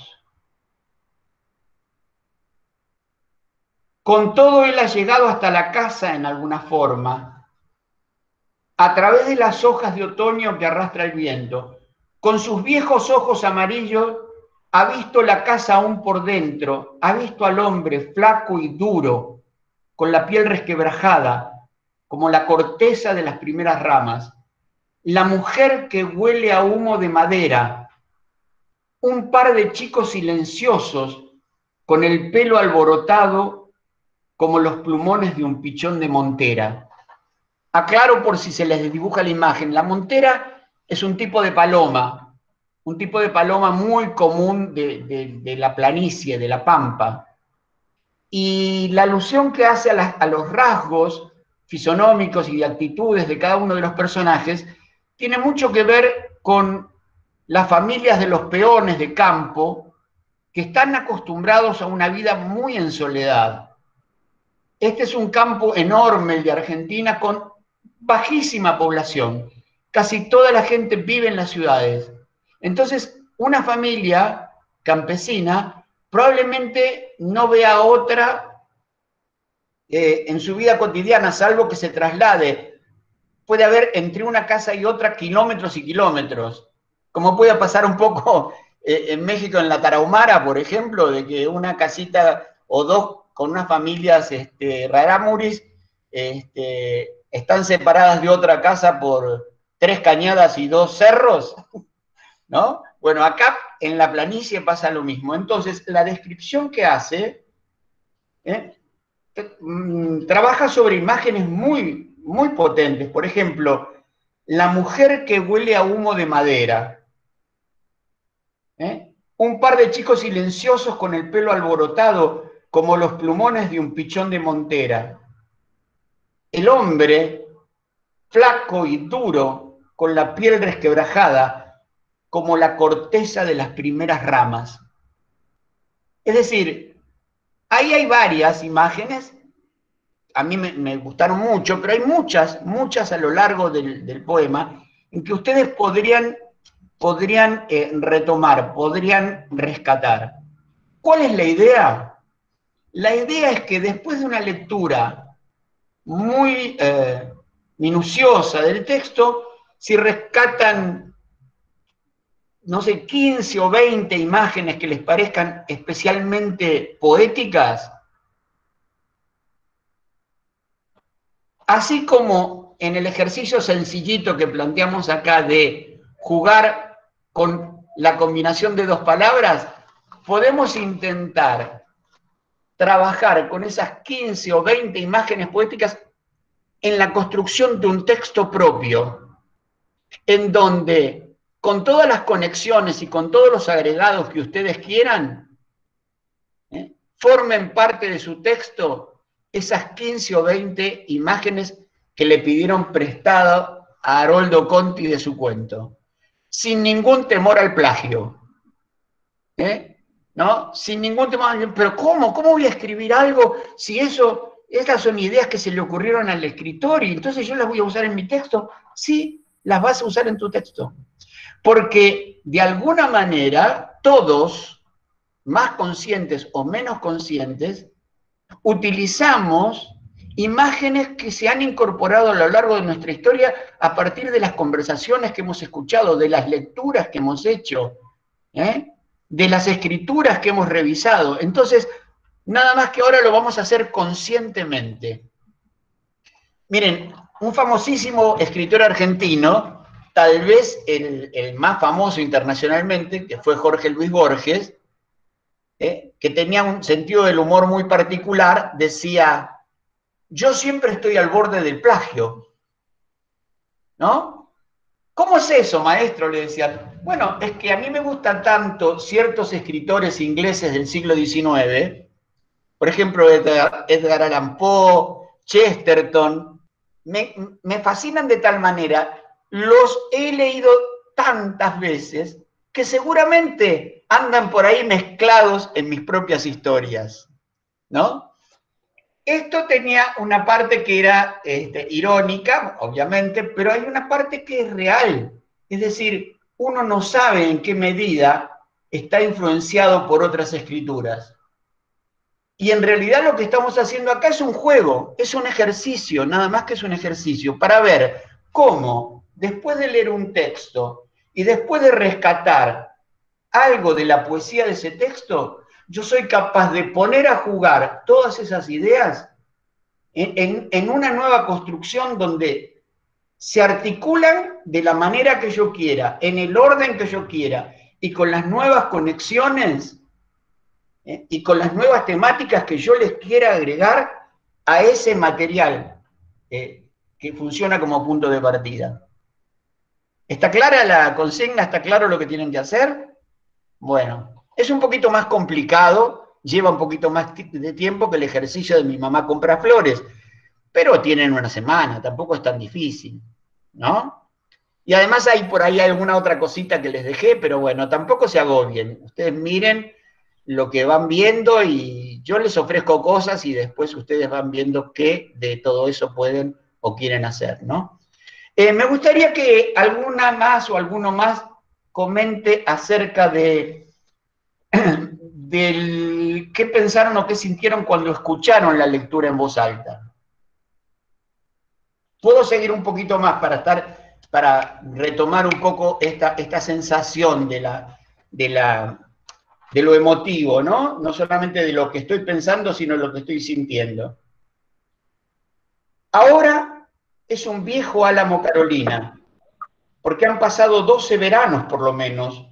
Con todo, él ha llegado hasta la casa en alguna forma, a través de las hojas de otoño que arrastra el viento. Con sus viejos ojos amarillos ha visto la casa aún por dentro, ha visto al hombre flaco y duro, con la piel resquebrajada, como la corteza de las primeras ramas. La mujer que huele a humo de madera. Un par de chicos silenciosos, con el pelo alborotado como los plumones de un pichón de montera. Aclaro por si se les dibuja la imagen. La montera es un tipo de paloma muy común de la planicie, de la pampa. Y la alusión que hace a los rasgos fisonómicos y de actitudes de cada uno de los personajes tiene mucho que ver con las familias de los peones de campo que están acostumbrados a una vida muy en soledad. Este es un campo enorme, el de Argentina, con bajísima población. Casi toda la gente vive en las ciudades. Entonces, una familia campesina probablemente no vea otra en su vida cotidiana, salvo que se traslade. Puede haber entre una casa y otra kilómetros y kilómetros, como puede pasar un poco en México, en la Tarahumara, por ejemplo, de que una casita o dos con unas familias rarámuris están separadas de otra casa por 3 cañadas y 2 cerros, ¿no? Bueno, acá en la planicie pasa lo mismo. Entonces, la descripción que hace trabaja sobre imágenes muy, muy potentes. Por ejemplo, la mujer que huele a humo de madera. Un par de chicos silenciosos con el pelo alborotado como los plumones de un pichón de montera. El hombre, flaco y duro, con la piel resquebrajada, como la corteza de las primeras ramas. Es decir, ahí hay varias imágenes, a mí me gustaron mucho, pero hay muchas a lo largo del poema, en que ustedes podrían retomar, podrían rescatar. ¿Cuál es la idea? La idea es que después de una lectura muy minuciosa del texto, si rescatan, no sé, 15 o 20 imágenes que les parezcan especialmente poéticas, así como en el ejercicio sencillito que planteamos acá de jugar con la combinación de dos palabras, podemos intentar trabajar con esas 15 o 20 imágenes poéticas en la construcción de un texto propio, en donde, con todas las conexiones y con todos los agregados que ustedes quieran, formen parte de su texto esas 15 o 20 imágenes que le pidieron prestado a Haroldo Conti de su cuento, sin ningún temor al plagio. ¿No? Sin ningún temor. Pero ¿cómo? ¿Cómo voy a escribir algo si esas son ideas que se le ocurrieron al escritor y entonces yo las voy a usar en mi texto? Sí, las vas a usar en tu texto. Porque de alguna manera todos, más conscientes o menos conscientes, utilizamos imágenes que se han incorporado a lo largo de nuestra historia a partir de las conversaciones que hemos escuchado, de las lecturas que hemos hecho, de las escrituras que hemos revisado. Entonces, nada más que ahora lo vamos a hacer conscientemente. Miren, un famosísimo escritor argentino, tal vez el más famoso internacionalmente, que fue Jorge Luis Borges, que tenía un sentido del humor muy particular, decía: yo siempre estoy al borde del plagio, ¿no? ¿Cómo es eso, maestro? Le decía. Bueno, es que a mí me gustan tanto ciertos escritores ingleses del siglo XIX, por ejemplo, Edgar Allan Poe, Chesterton, me fascinan de tal manera, los he leído tantas veces, que seguramente andan por ahí mezclados en mis propias historias, ¿no? Esto tenía una parte que era irónica, obviamente, pero hay una parte que es real. Es decir, uno no sabe en qué medida está influenciado por otras escrituras. Y en realidad lo que estamos haciendo acá es un juego, es un ejercicio, nada más que es un ejercicio, para ver cómo, después de leer un texto y después de rescatar algo de la poesía de ese texto, yo soy capaz de poner a jugar todas esas ideas en una nueva construcción donde se articulan de la manera que yo quiera, en el orden que yo quiera, y con las nuevas conexiones y con las nuevas temáticas que yo les quiera agregar a ese material que funciona como punto de partida. ¿Está clara la consigna? ¿Está claro lo que tienen que hacer? Bueno, es un poquito más complicado, lleva un poquito más de tiempo que el ejercicio de mi mamá compra flores, pero tienen una semana, tampoco es tan difícil, ¿no? Y además hay por ahí alguna otra cosita que les dejé, pero bueno, tampoco se agobien. Ustedes miren lo que van viendo y yo les ofrezco cosas y después ustedes van viendo qué de todo eso pueden o quieren hacer, ¿no? Me gustaría que alguna más o alguno más comente acerca del qué pensaron o qué sintieron cuando escucharon la lectura en voz alta. Puedo seguir un poquito más para retomar un poco esta sensación de lo emotivo, ¿no? No solamente de lo que estoy pensando, sino de lo que estoy sintiendo. Ahora es un viejo álamo Carolina, porque han pasado 12 veranos por lo menos,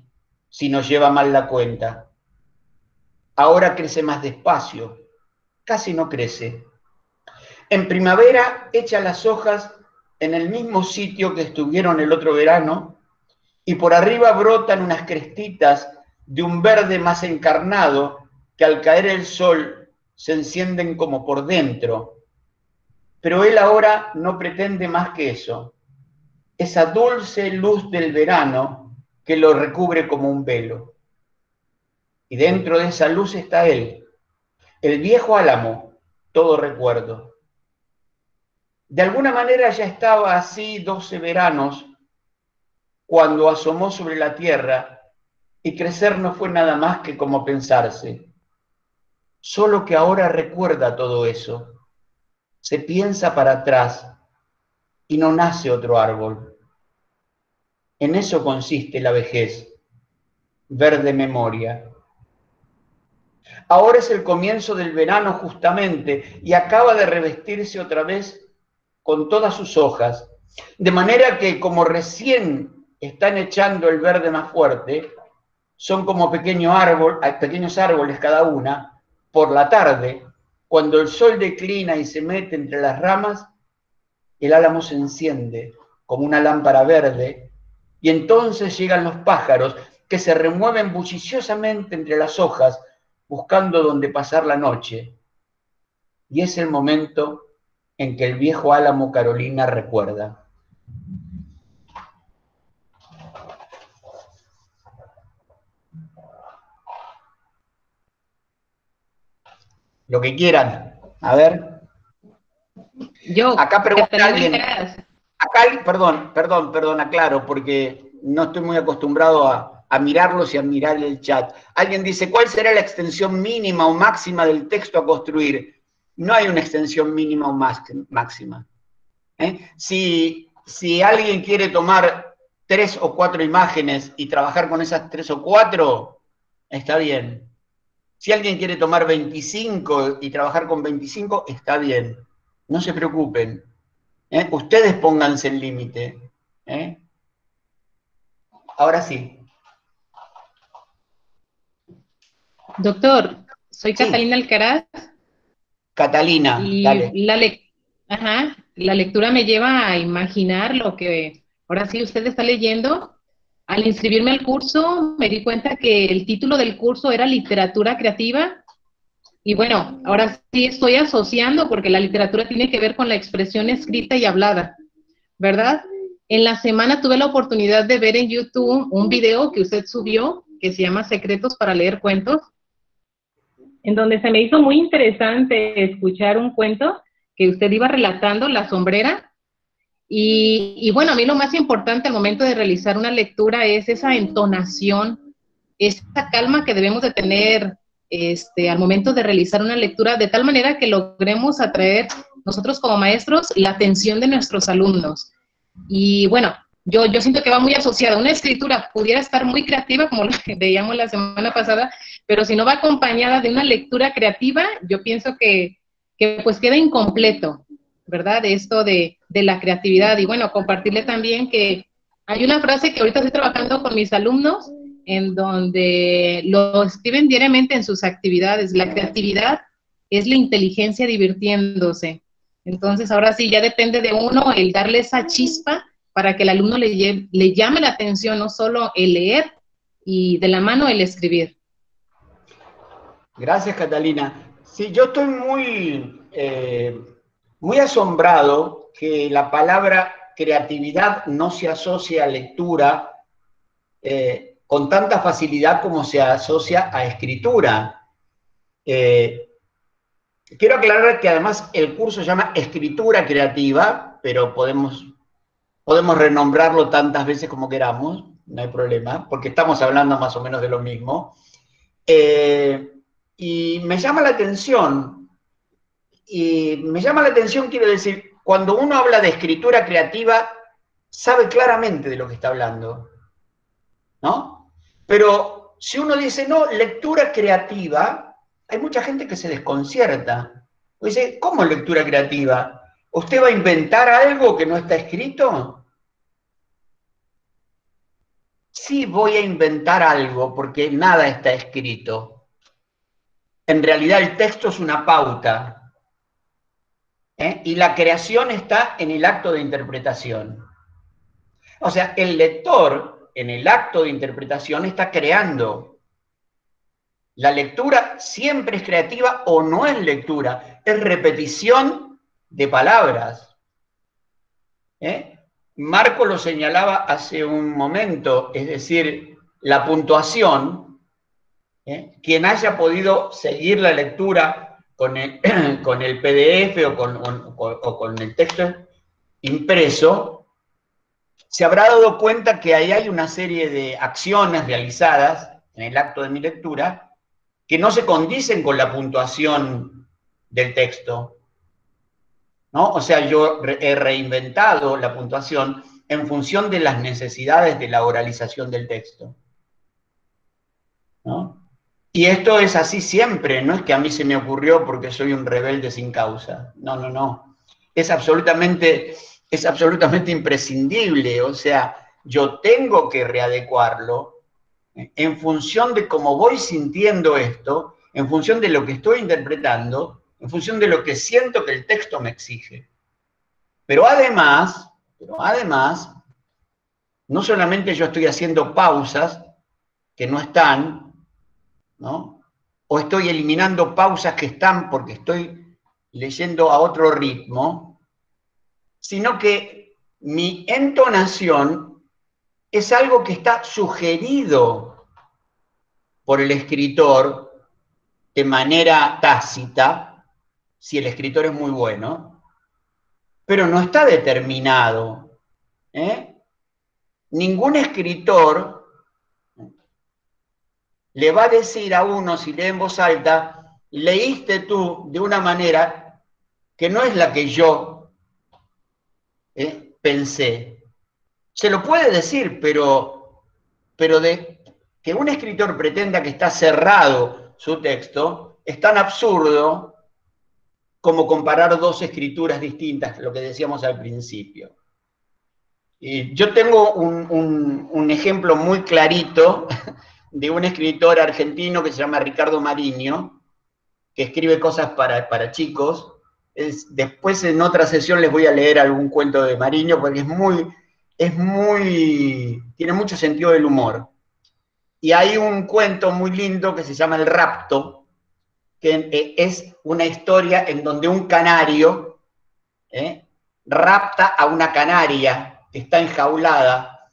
si nos lleva mal la cuenta. Ahora crece más despacio, casi no crece. En primavera echa las hojas en el mismo sitio que estuvieron el otro verano, y por arriba brotan unas crestitas de un verde más encarnado que al caer el sol se encienden como por dentro. Pero él ahora no pretende más que eso, esa dulce luz del verano que lo recubre como un velo. Y dentro de esa luz está él, el viejo álamo, todo recuerdo. De alguna manera ya estaba así 12 veranos cuando asomó sobre la tierra y crecer no fue nada más que como pensarse. Solo que ahora recuerda todo eso. Se piensa para atrás y no nace otro árbol. En eso consiste la vejez, ver de memoria. Ahora es el comienzo del verano justamente y acaba de revestirse otra vez con todas sus hojas, de manera que como recién están echando el verde más fuerte, son como pequeños árboles cada una. Por la tarde, cuando el sol declina y se mete entre las ramas, el álamo se enciende como una lámpara verde, y entonces llegan los pájaros que se remueven bulliciosamente entre las hojas, buscando donde pasar la noche. Y es el momento en que el viejo álamo Carolina recuerda. Lo que quieran. A ver. Yo, acá pregunta Catalina alguien. Alcaraz. Acá, perdón, aclaro, porque no estoy muy acostumbrado a mirarlos y a mirar el chat. Alguien dice, ¿cuál será la extensión mínima o máxima del texto a construir? No hay una extensión mínima o máxima. Si alguien quiere tomar 3 o 4 imágenes y trabajar con esas 3 o 4, está bien. Si alguien quiere tomar 25 y trabajar con 25, está bien. No se preocupen. Ustedes pónganse el límite. Ahora sí. Doctor, soy Sí. Catalina Alcaraz. Catalina, Y dale. la lectura me lleva a imaginar lo que ahora sí usted está leyendo. Al inscribirme al curso me di cuenta que el título del curso era literatura creativa. Y bueno, ahora sí estoy asociando porque la literatura tiene que ver con la expresión escrita y hablada, ¿verdad? En la semana tuve la oportunidad de ver en YouTube un video que usted subió que se llama Secretos para leer cuentos, en donde se me hizo muy interesante escuchar un cuento que usted iba relatando, La sombrera, y bueno, a mí lo más importante al momento de realizar una lectura es esa entonación, esa calma que debemos de tener al momento de realizar una lectura, de tal manera que logremos atraer nosotros como maestros la atención de nuestros alumnos. Y bueno, yo siento que va muy asociada. Una escritura pudiera estar muy creativa, como lo que veíamos la semana pasada, pero si no va acompañada de una lectura creativa, yo pienso que pues queda incompleto, ¿verdad? Esto de la creatividad. Y bueno, compartirle también que hay una frase que ahorita estoy trabajando con mis alumnos, en donde lo escriben diariamente en sus actividades. La creatividad es la inteligencia divirtiéndose. Entonces, ahora sí, ya depende de uno el darle esa chispa para que el alumno le llame la atención, no solo el leer y de la mano el escribir. Gracias, Catalina. Sí, yo estoy muy asombrado que la palabra creatividad no se asocia a lectura con tanta facilidad como se asocia a escritura. Quiero aclarar que además el curso se llama Escritura Creativa, pero podemos renombrarlo tantas veces como queramos, no hay problema, porque estamos hablando más o menos de lo mismo. Y me llama la atención, quiero decir, cuando uno habla de escritura creativa, sabe claramente de lo que está hablando, ¿no? Pero si uno dice, no, lectura creativa, hay mucha gente que se desconcierta. Dice, ¿cómo lectura creativa? ¿Usted va a inventar algo que no está escrito? Sí, voy a inventar algo porque nada está escrito. En realidad el texto es una pauta. Y la creación está en el acto de interpretación. O sea, el lector en el acto de interpretación está creando. La lectura siempre es creativa o no es lectura, es repetición de palabras. Marco lo señalaba hace un momento, es decir, la puntuación. Quien haya podido seguir la lectura con el PDF o con el texto impreso, se habrá dado cuenta que ahí hay una serie de acciones realizadas en el acto de mi lectura que no se condicen con la puntuación del texto, ¿no? O sea, yo he reinventado la puntuación en función de las necesidades de la oralización del texto, ¿no? Y esto es así siempre, no es que a mí se me ocurrió porque soy un rebelde sin causa, no. es absolutamente imprescindible. O sea, yo tengo que readecuarlo en función de cómo voy sintiendo esto, en función de lo que estoy interpretando, en función de lo que siento que el texto me exige. Pero además, no solamente yo estoy haciendo pausas que no están, ¿no? O estoy eliminando pausas que están porque estoy leyendo a otro ritmo, sino que mi entonación es algo que está sugerido por el escritor de manera tácita, si el escritor es muy bueno, pero no está determinado. Ningún escritor le va a decir a uno, si lee en voz alta, leíste tú de una manera que no es la que yo pensé. Se lo puede decir, pero de que un escritor pretenda que está cerrado su texto es tan absurdo como comparar dos escrituras distintas, lo que decíamos al principio. Y yo tengo un ejemplo muy clarito de un escritor argentino que se llama Ricardo Mariño, que escribe cosas para chicos. Después en otra sesión les voy a leer algún cuento de Mariño, porque tiene mucho sentido del humor. Y hay un cuento muy lindo que se llama El rapto, que es una historia en donde un canario rapta a una canaria que está enjaulada,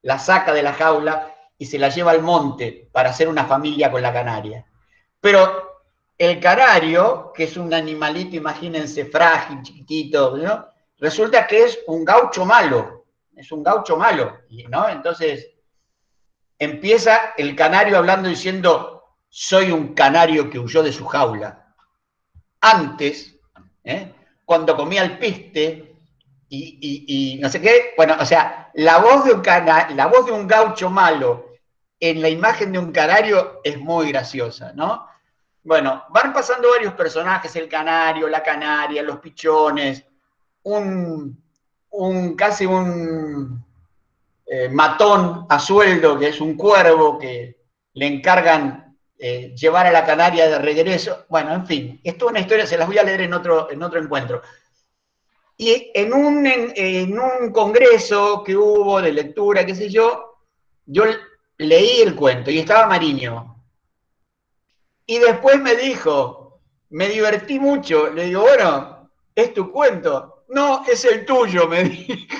la saca de la jaula y se la lleva al monte para hacer una familia con la canaria. Pero el canario, que es un animalito, imagínense, frágil, chiquitito, ¿no? Resulta que es un gaucho malo, ¿no? Entonces empieza el canario hablando diciendo, soy un canario que huyó de su jaula. Antes, cuando comía alpiste y no sé qué, bueno, o sea, la voz de un gaucho malo en la imagen de un canario es muy graciosa, ¿no? Bueno, van pasando varios personajes, el canario, la canaria, los pichones, casi un matón a sueldo, que es un cuervo que le encargan llevar a la canaria de regreso. Bueno, en fin, esto es una historia, se las voy a leer en otro encuentro. Y en un congreso que hubo de lectura, qué sé yo leí el cuento y estaba Mariño. Y después me dijo, me divertí mucho. Le digo, bueno, ¿es tu cuento? No, es el tuyo, me dijo.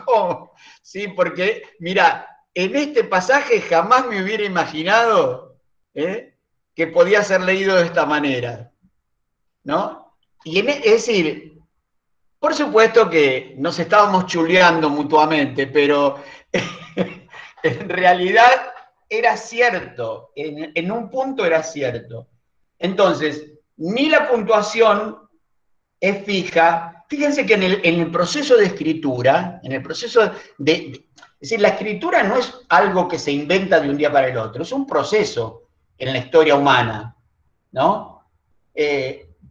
¿Cómo? Sí, porque, mira, en este pasaje jamás me hubiera imaginado que podía ser leído de esta manera, ¿no? Y es decir, por supuesto que nos estábamos chuleando mutuamente, pero en realidad era cierto, en un punto era cierto. Entonces, ni la puntuación es fija. Fíjense que en el proceso de escritura, es decir, la escritura no es algo que se inventa de un día para el otro, es un proceso en la historia humana, ¿no?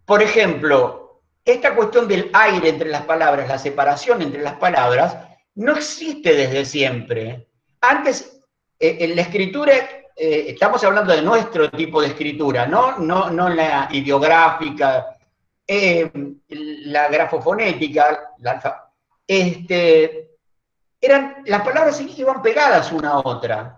Por ejemplo, esta cuestión del aire entre las palabras, la separación entre las palabras, no existe desde siempre. Antes, en la escritura, estamos hablando de nuestro tipo de escritura, no la ideográfica, la grafofonética, las palabras iban pegadas una a otra.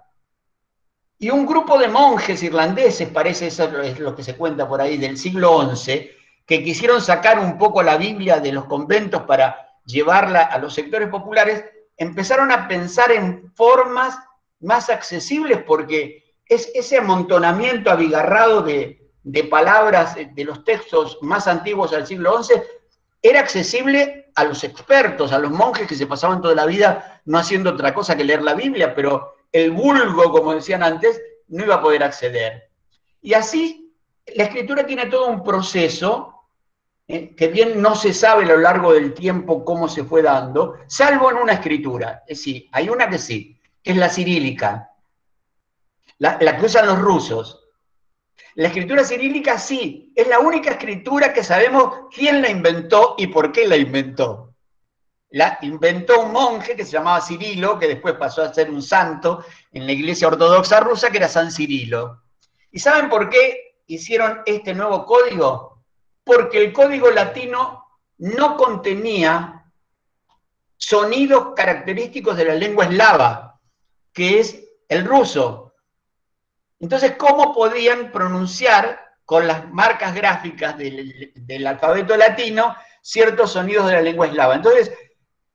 Y un grupo de monjes irlandeses, parece eso es lo que se cuenta por ahí, del siglo XI, que quisieron sacar un poco la Biblia de los conventos para llevarla a los sectores populares, empezaron a pensar en formas más accesibles, porque ese amontonamiento abigarrado de palabras de los textos más antiguos del siglo XI era accesible a los expertos, a los monjes que se pasaban toda la vida no haciendo otra cosa que leer la Biblia, pero el vulgo, como decían antes, no iba a poder acceder. Y así, la escritura tiene todo un proceso que bien no se sabe a lo largo del tiempo cómo se fue dando, salvo en una escritura. Es decir, hay una que sí, que es la cirílica, la que usan los rusos. La escritura cirílica sí, es la única escritura que sabemos quién la inventó y por qué la inventó. La inventó un monje que se llamaba Cirilo, que después pasó a ser un santo en la Iglesia Ortodoxa rusa, que era San Cirilo. ¿Y saben por qué hicieron este nuevo código? Porque el código latino no contenía sonidos característicos de la lengua eslava, que es el ruso. Entonces, ¿cómo podían pronunciar con las marcas gráficas del alfabeto latino ciertos sonidos de la lengua eslava? Entonces,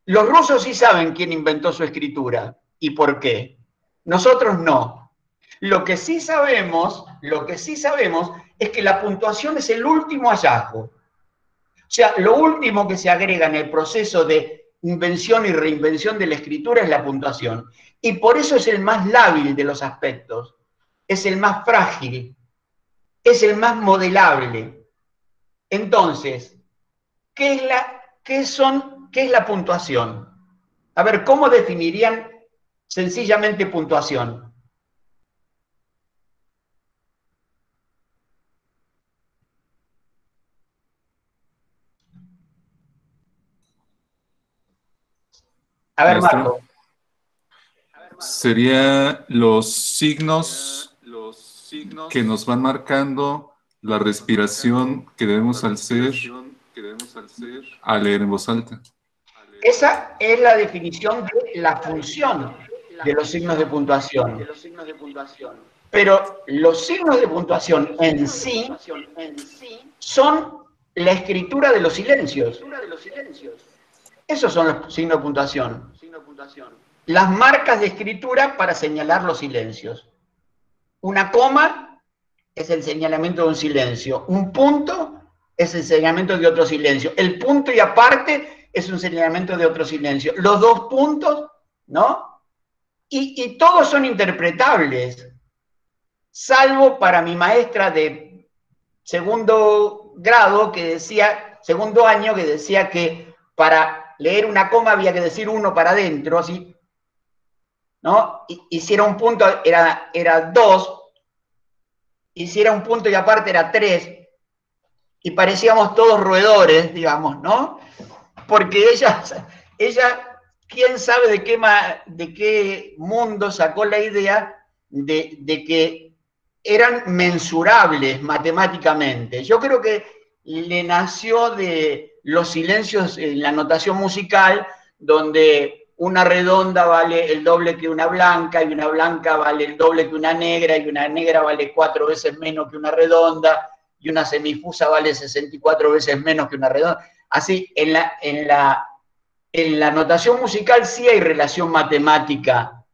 los rusos sí saben quién inventó su escritura y por qué. Nosotros no. Lo que sí sabemos es que la puntuación es el último hallazgo. O sea, lo último que se agrega en el proceso de invención y reinvención de la escritura es la puntuación. Y por eso es el más lábil de los aspectos, es el más frágil, es el más modelable. Entonces, ¿qué es la puntuación? A ver, ¿cómo definirían sencillamente puntuación? A ver, Maestro, Marco. Sería los signos que nos van marcando la respiración que debemos hacer al leer en voz alta. Esa es la definición de la función de los signos de puntuación. Pero los signos de puntuación en sí son la escritura de los silencios. Esos son los signos de puntuación. Las marcas de escritura para señalar los silencios. Una coma es el señalamiento de un silencio. Un punto es el señalamiento de otro silencio. El punto y aparte es un señalamiento de otro silencio. Los dos puntos, ¿no? Y todos son interpretables, salvo para mi maestra de segundo grado, que decía, segundo año, que decía que para leer una coma había que decir uno para adentro, así, ¿no? Y si era un punto era 2, y si era un punto y aparte era 3, y parecíamos todos roedores, digamos, ¿no? Porque ella quién sabe de qué mundo sacó la idea de que eran mensurables matemáticamente. Yo creo que le nació de los silencios en la notación musical, donde una redonda vale el doble que una blanca, y una blanca vale el doble que una negra, y una negra vale 4 veces menos que una redonda, y una semifusa vale 64 veces menos que una redonda. Así, en la notación musical sí hay relación matemática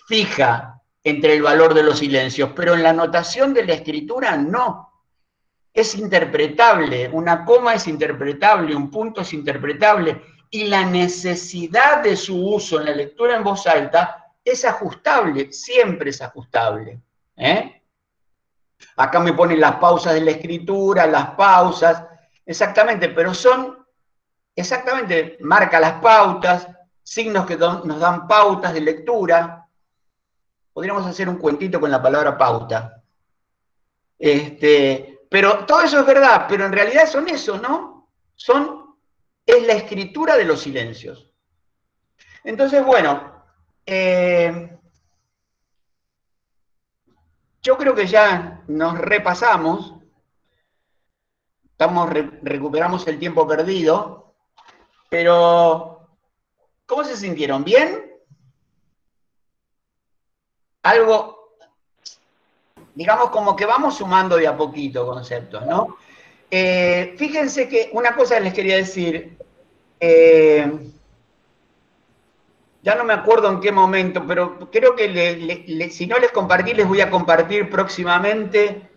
fija entre el valor de los silencios, pero en la notación de la escritura no. Es interpretable, una coma es interpretable, un punto es interpretable, y la necesidad de su uso en la lectura en voz alta es ajustable, siempre es ajustable. Acá me ponen las pausas de la escritura, las pausas, exactamente, pero son, exactamente, marca las pautas, signos que nos dan pautas de lectura. Podríamos hacer un cuentito con la palabra pauta. Pero todo eso es verdad, pero en realidad son eso, ¿no? Es la escritura de los silencios. Entonces, bueno, yo creo que ya nos repasamos, recuperamos el tiempo perdido, pero ¿cómo se sintieron? ¿Bien? Algo, digamos, como que vamos sumando de a poquito conceptos, ¿no? Fíjense que una cosa les quería decir, ya no me acuerdo en qué momento, pero creo que si no les compartí, les voy a compartir próximamente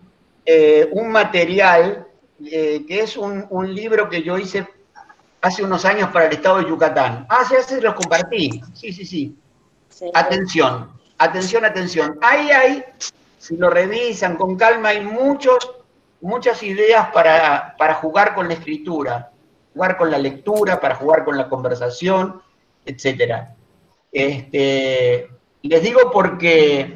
un material que es un libro que yo hice hace unos años para el estado de Yucatán. Ah, sí, se los compartí. Sí. Atención. Ahí hay, si lo revisan con calma, hay muchas ideas para jugar con la escritura, jugar con la lectura, para jugar con la conversación, etc. Les digo porque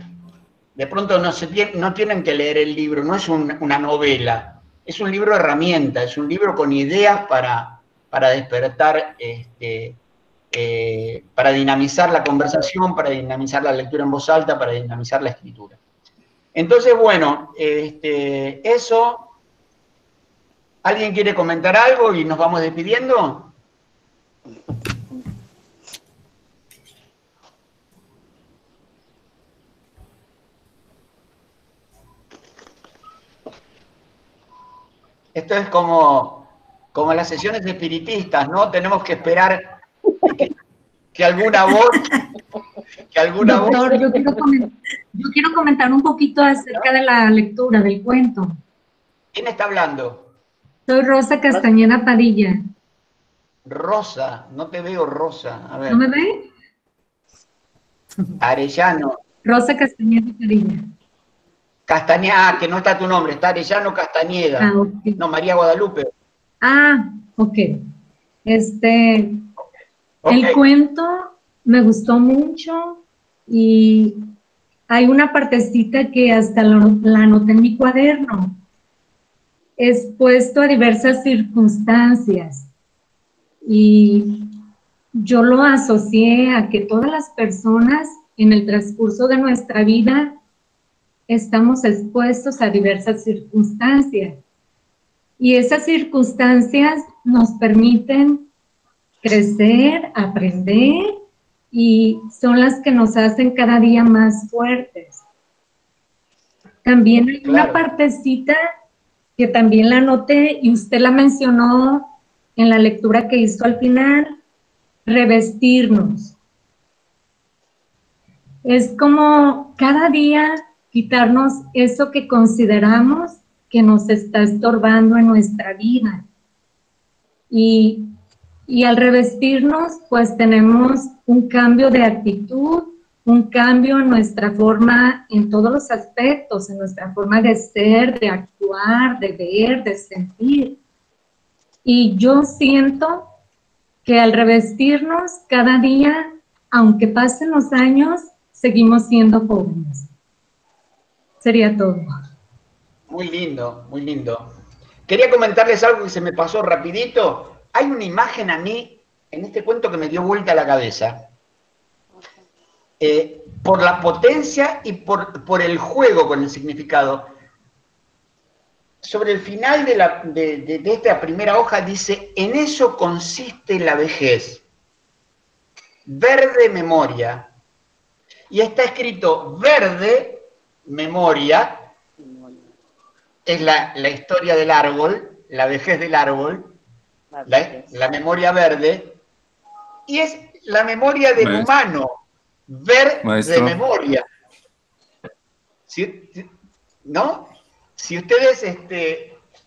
de pronto no tienen que leer el libro, no es una novela, es un libro herramienta, es un libro con ideas para despertar, para dinamizar la conversación, para dinamizar la lectura en voz alta, para dinamizar la escritura. Entonces, bueno, eso. ¿Alguien quiere comentar algo y nos vamos despidiendo? Esto es como las sesiones espiritistas, ¿no? Tenemos que esperar que alguna voz... Doctor, yo quiero comentar un poquito acerca de la lectura del cuento. ¿Quién está hablando? Soy Rosa Castañeda Padilla. Rosa, no te veo, Rosa. A ver. ¿No me ve? Arellano. Rosa Castañeda Padilla. Castañeda, que no está tu nombre, está Arellano Castañeda. Okay. No, María Guadalupe. Ok. El cuento me gustó mucho y hay una partecita que hasta la anoté en mi cuaderno. Expuesto a diversas circunstancias y yo lo asocié a que todas las personas en el transcurso de nuestra vida estamos expuestos a diversas circunstancias y esas circunstancias nos permiten crecer, aprender y son las que nos hacen cada día más fuertes. También hay una partecita que también la anoté y usted la mencionó en la lectura que hizo al final, revestirnos. Es como cada día quitarnos eso que consideramos que nos está estorbando en nuestra vida. Y al revestirnos, pues tenemos un cambio de actitud, un cambio en nuestra forma, en todos los aspectos, en nuestra forma de ser, de actuar, de ver, de sentir. Y yo siento que al revestirnos cada día, aunque pasen los años, seguimos siendo jóvenes. Sería todo. Muy lindo, muy lindo. Quería comentarles algo que se me pasó rapidito. Hay una imagen a mí en este cuento que me dio vuelta la cabeza. Por la potencia y por el juego con el significado. Sobre el final de esta primera hoja dice, en eso consiste la vejez. Verde memoria. Y está escrito verde memoria, es la historia del árbol, la vejez del árbol, la memoria verde, y es la memoria del humano. Ver de memoria. ¿No? Si ustedes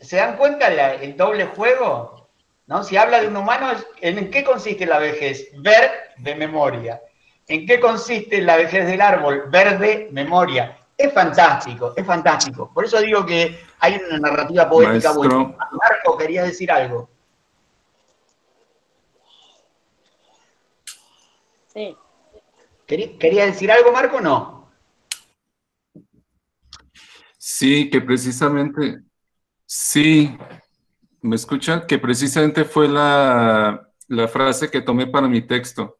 se dan cuenta el doble juego, ¿no? Si habla de un humano, ¿en qué consiste la vejez? Ver de memoria. ¿En qué consiste la vejez del árbol? Ver de memoria. Es fantástico, es fantástico. Por eso digo que hay una narrativa poética buena. Marco, ¿querías decir algo? Sí. ¿Quería decir algo, Marco, o no? Sí, que precisamente, sí, ¿me escuchan? Que precisamente fue la frase que tomé para mi texto.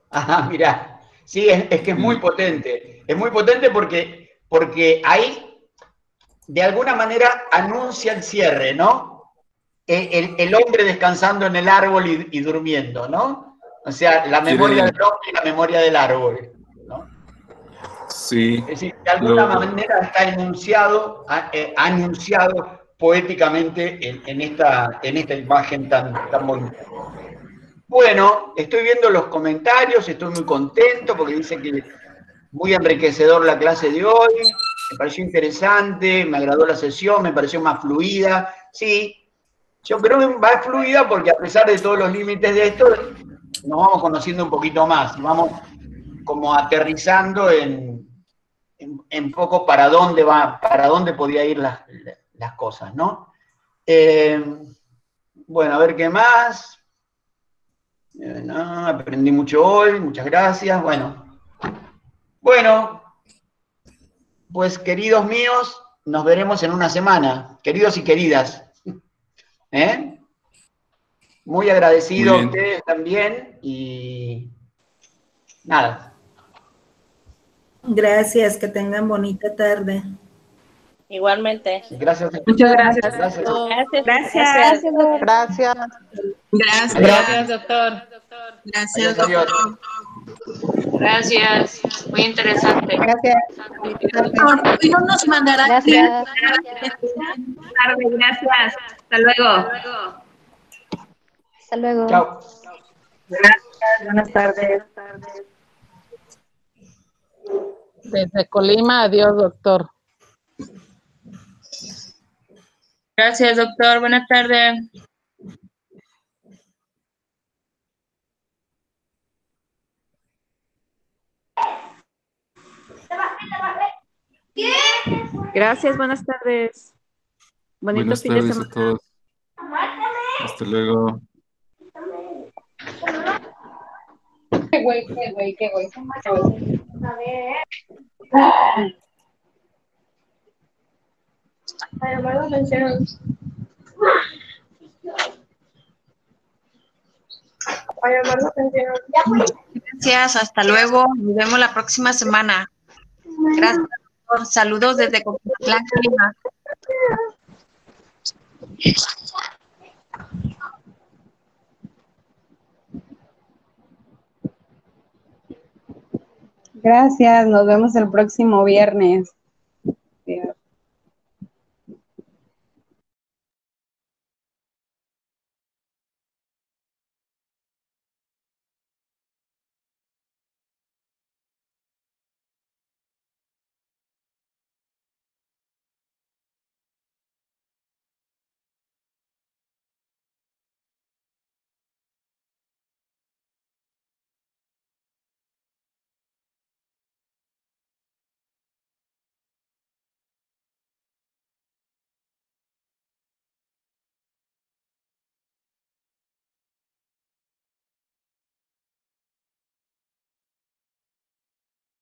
Ajá, mirá. Sí, es que es muy potente. Es muy potente porque ahí, de alguna manera, anuncia el cierre, ¿no? El hombre descansando en el árbol y durmiendo, ¿no? O sea, la memoria del hombre y la memoria del árbol, ¿no? Sí. Es decir, de alguna manera está anunciado poéticamente en esta imagen tan bonita. Bueno, estoy viendo los comentarios, estoy muy contento porque dice que muy enriquecedor la clase de hoy, me pareció interesante, me agradó la sesión, me pareció más fluida. Sí, yo creo que va fluida porque a pesar de todos los límites de esto, nos vamos conociendo un poquito más, vamos como aterrizando en poco para dónde podía ir las cosas, ¿no? Bueno, a ver qué más. No, aprendí mucho hoy, muchas gracias. Bueno, pues queridos míos, nos veremos en una semana, queridos y queridas. Muy agradecido a ustedes también y nada. Gracias, que tengan bonita tarde. Igualmente. Gracias. Muchas gracias. Gracias. Gracias. Gracias. Gracias, doctor. Gracias, Adiós. Gracias, muy interesante. Gracias. Hoy no nos mandará. Gracias. Gracias. Hasta luego. Hasta luego. Chao. Gracias. Buenas tardes. Desde Colima, adiós, doctor. Gracias, doctor. Buenas tardes. Gracias, buenas tardes. Bonito Buenas fin de tardes semana. a todos. Hasta luego. Qué güey. Gracias, hasta luego. Nos vemos la próxima semana. Gracias. Saludos desde Coquitlán, Colima. Gracias, nos vemos el próximo viernes.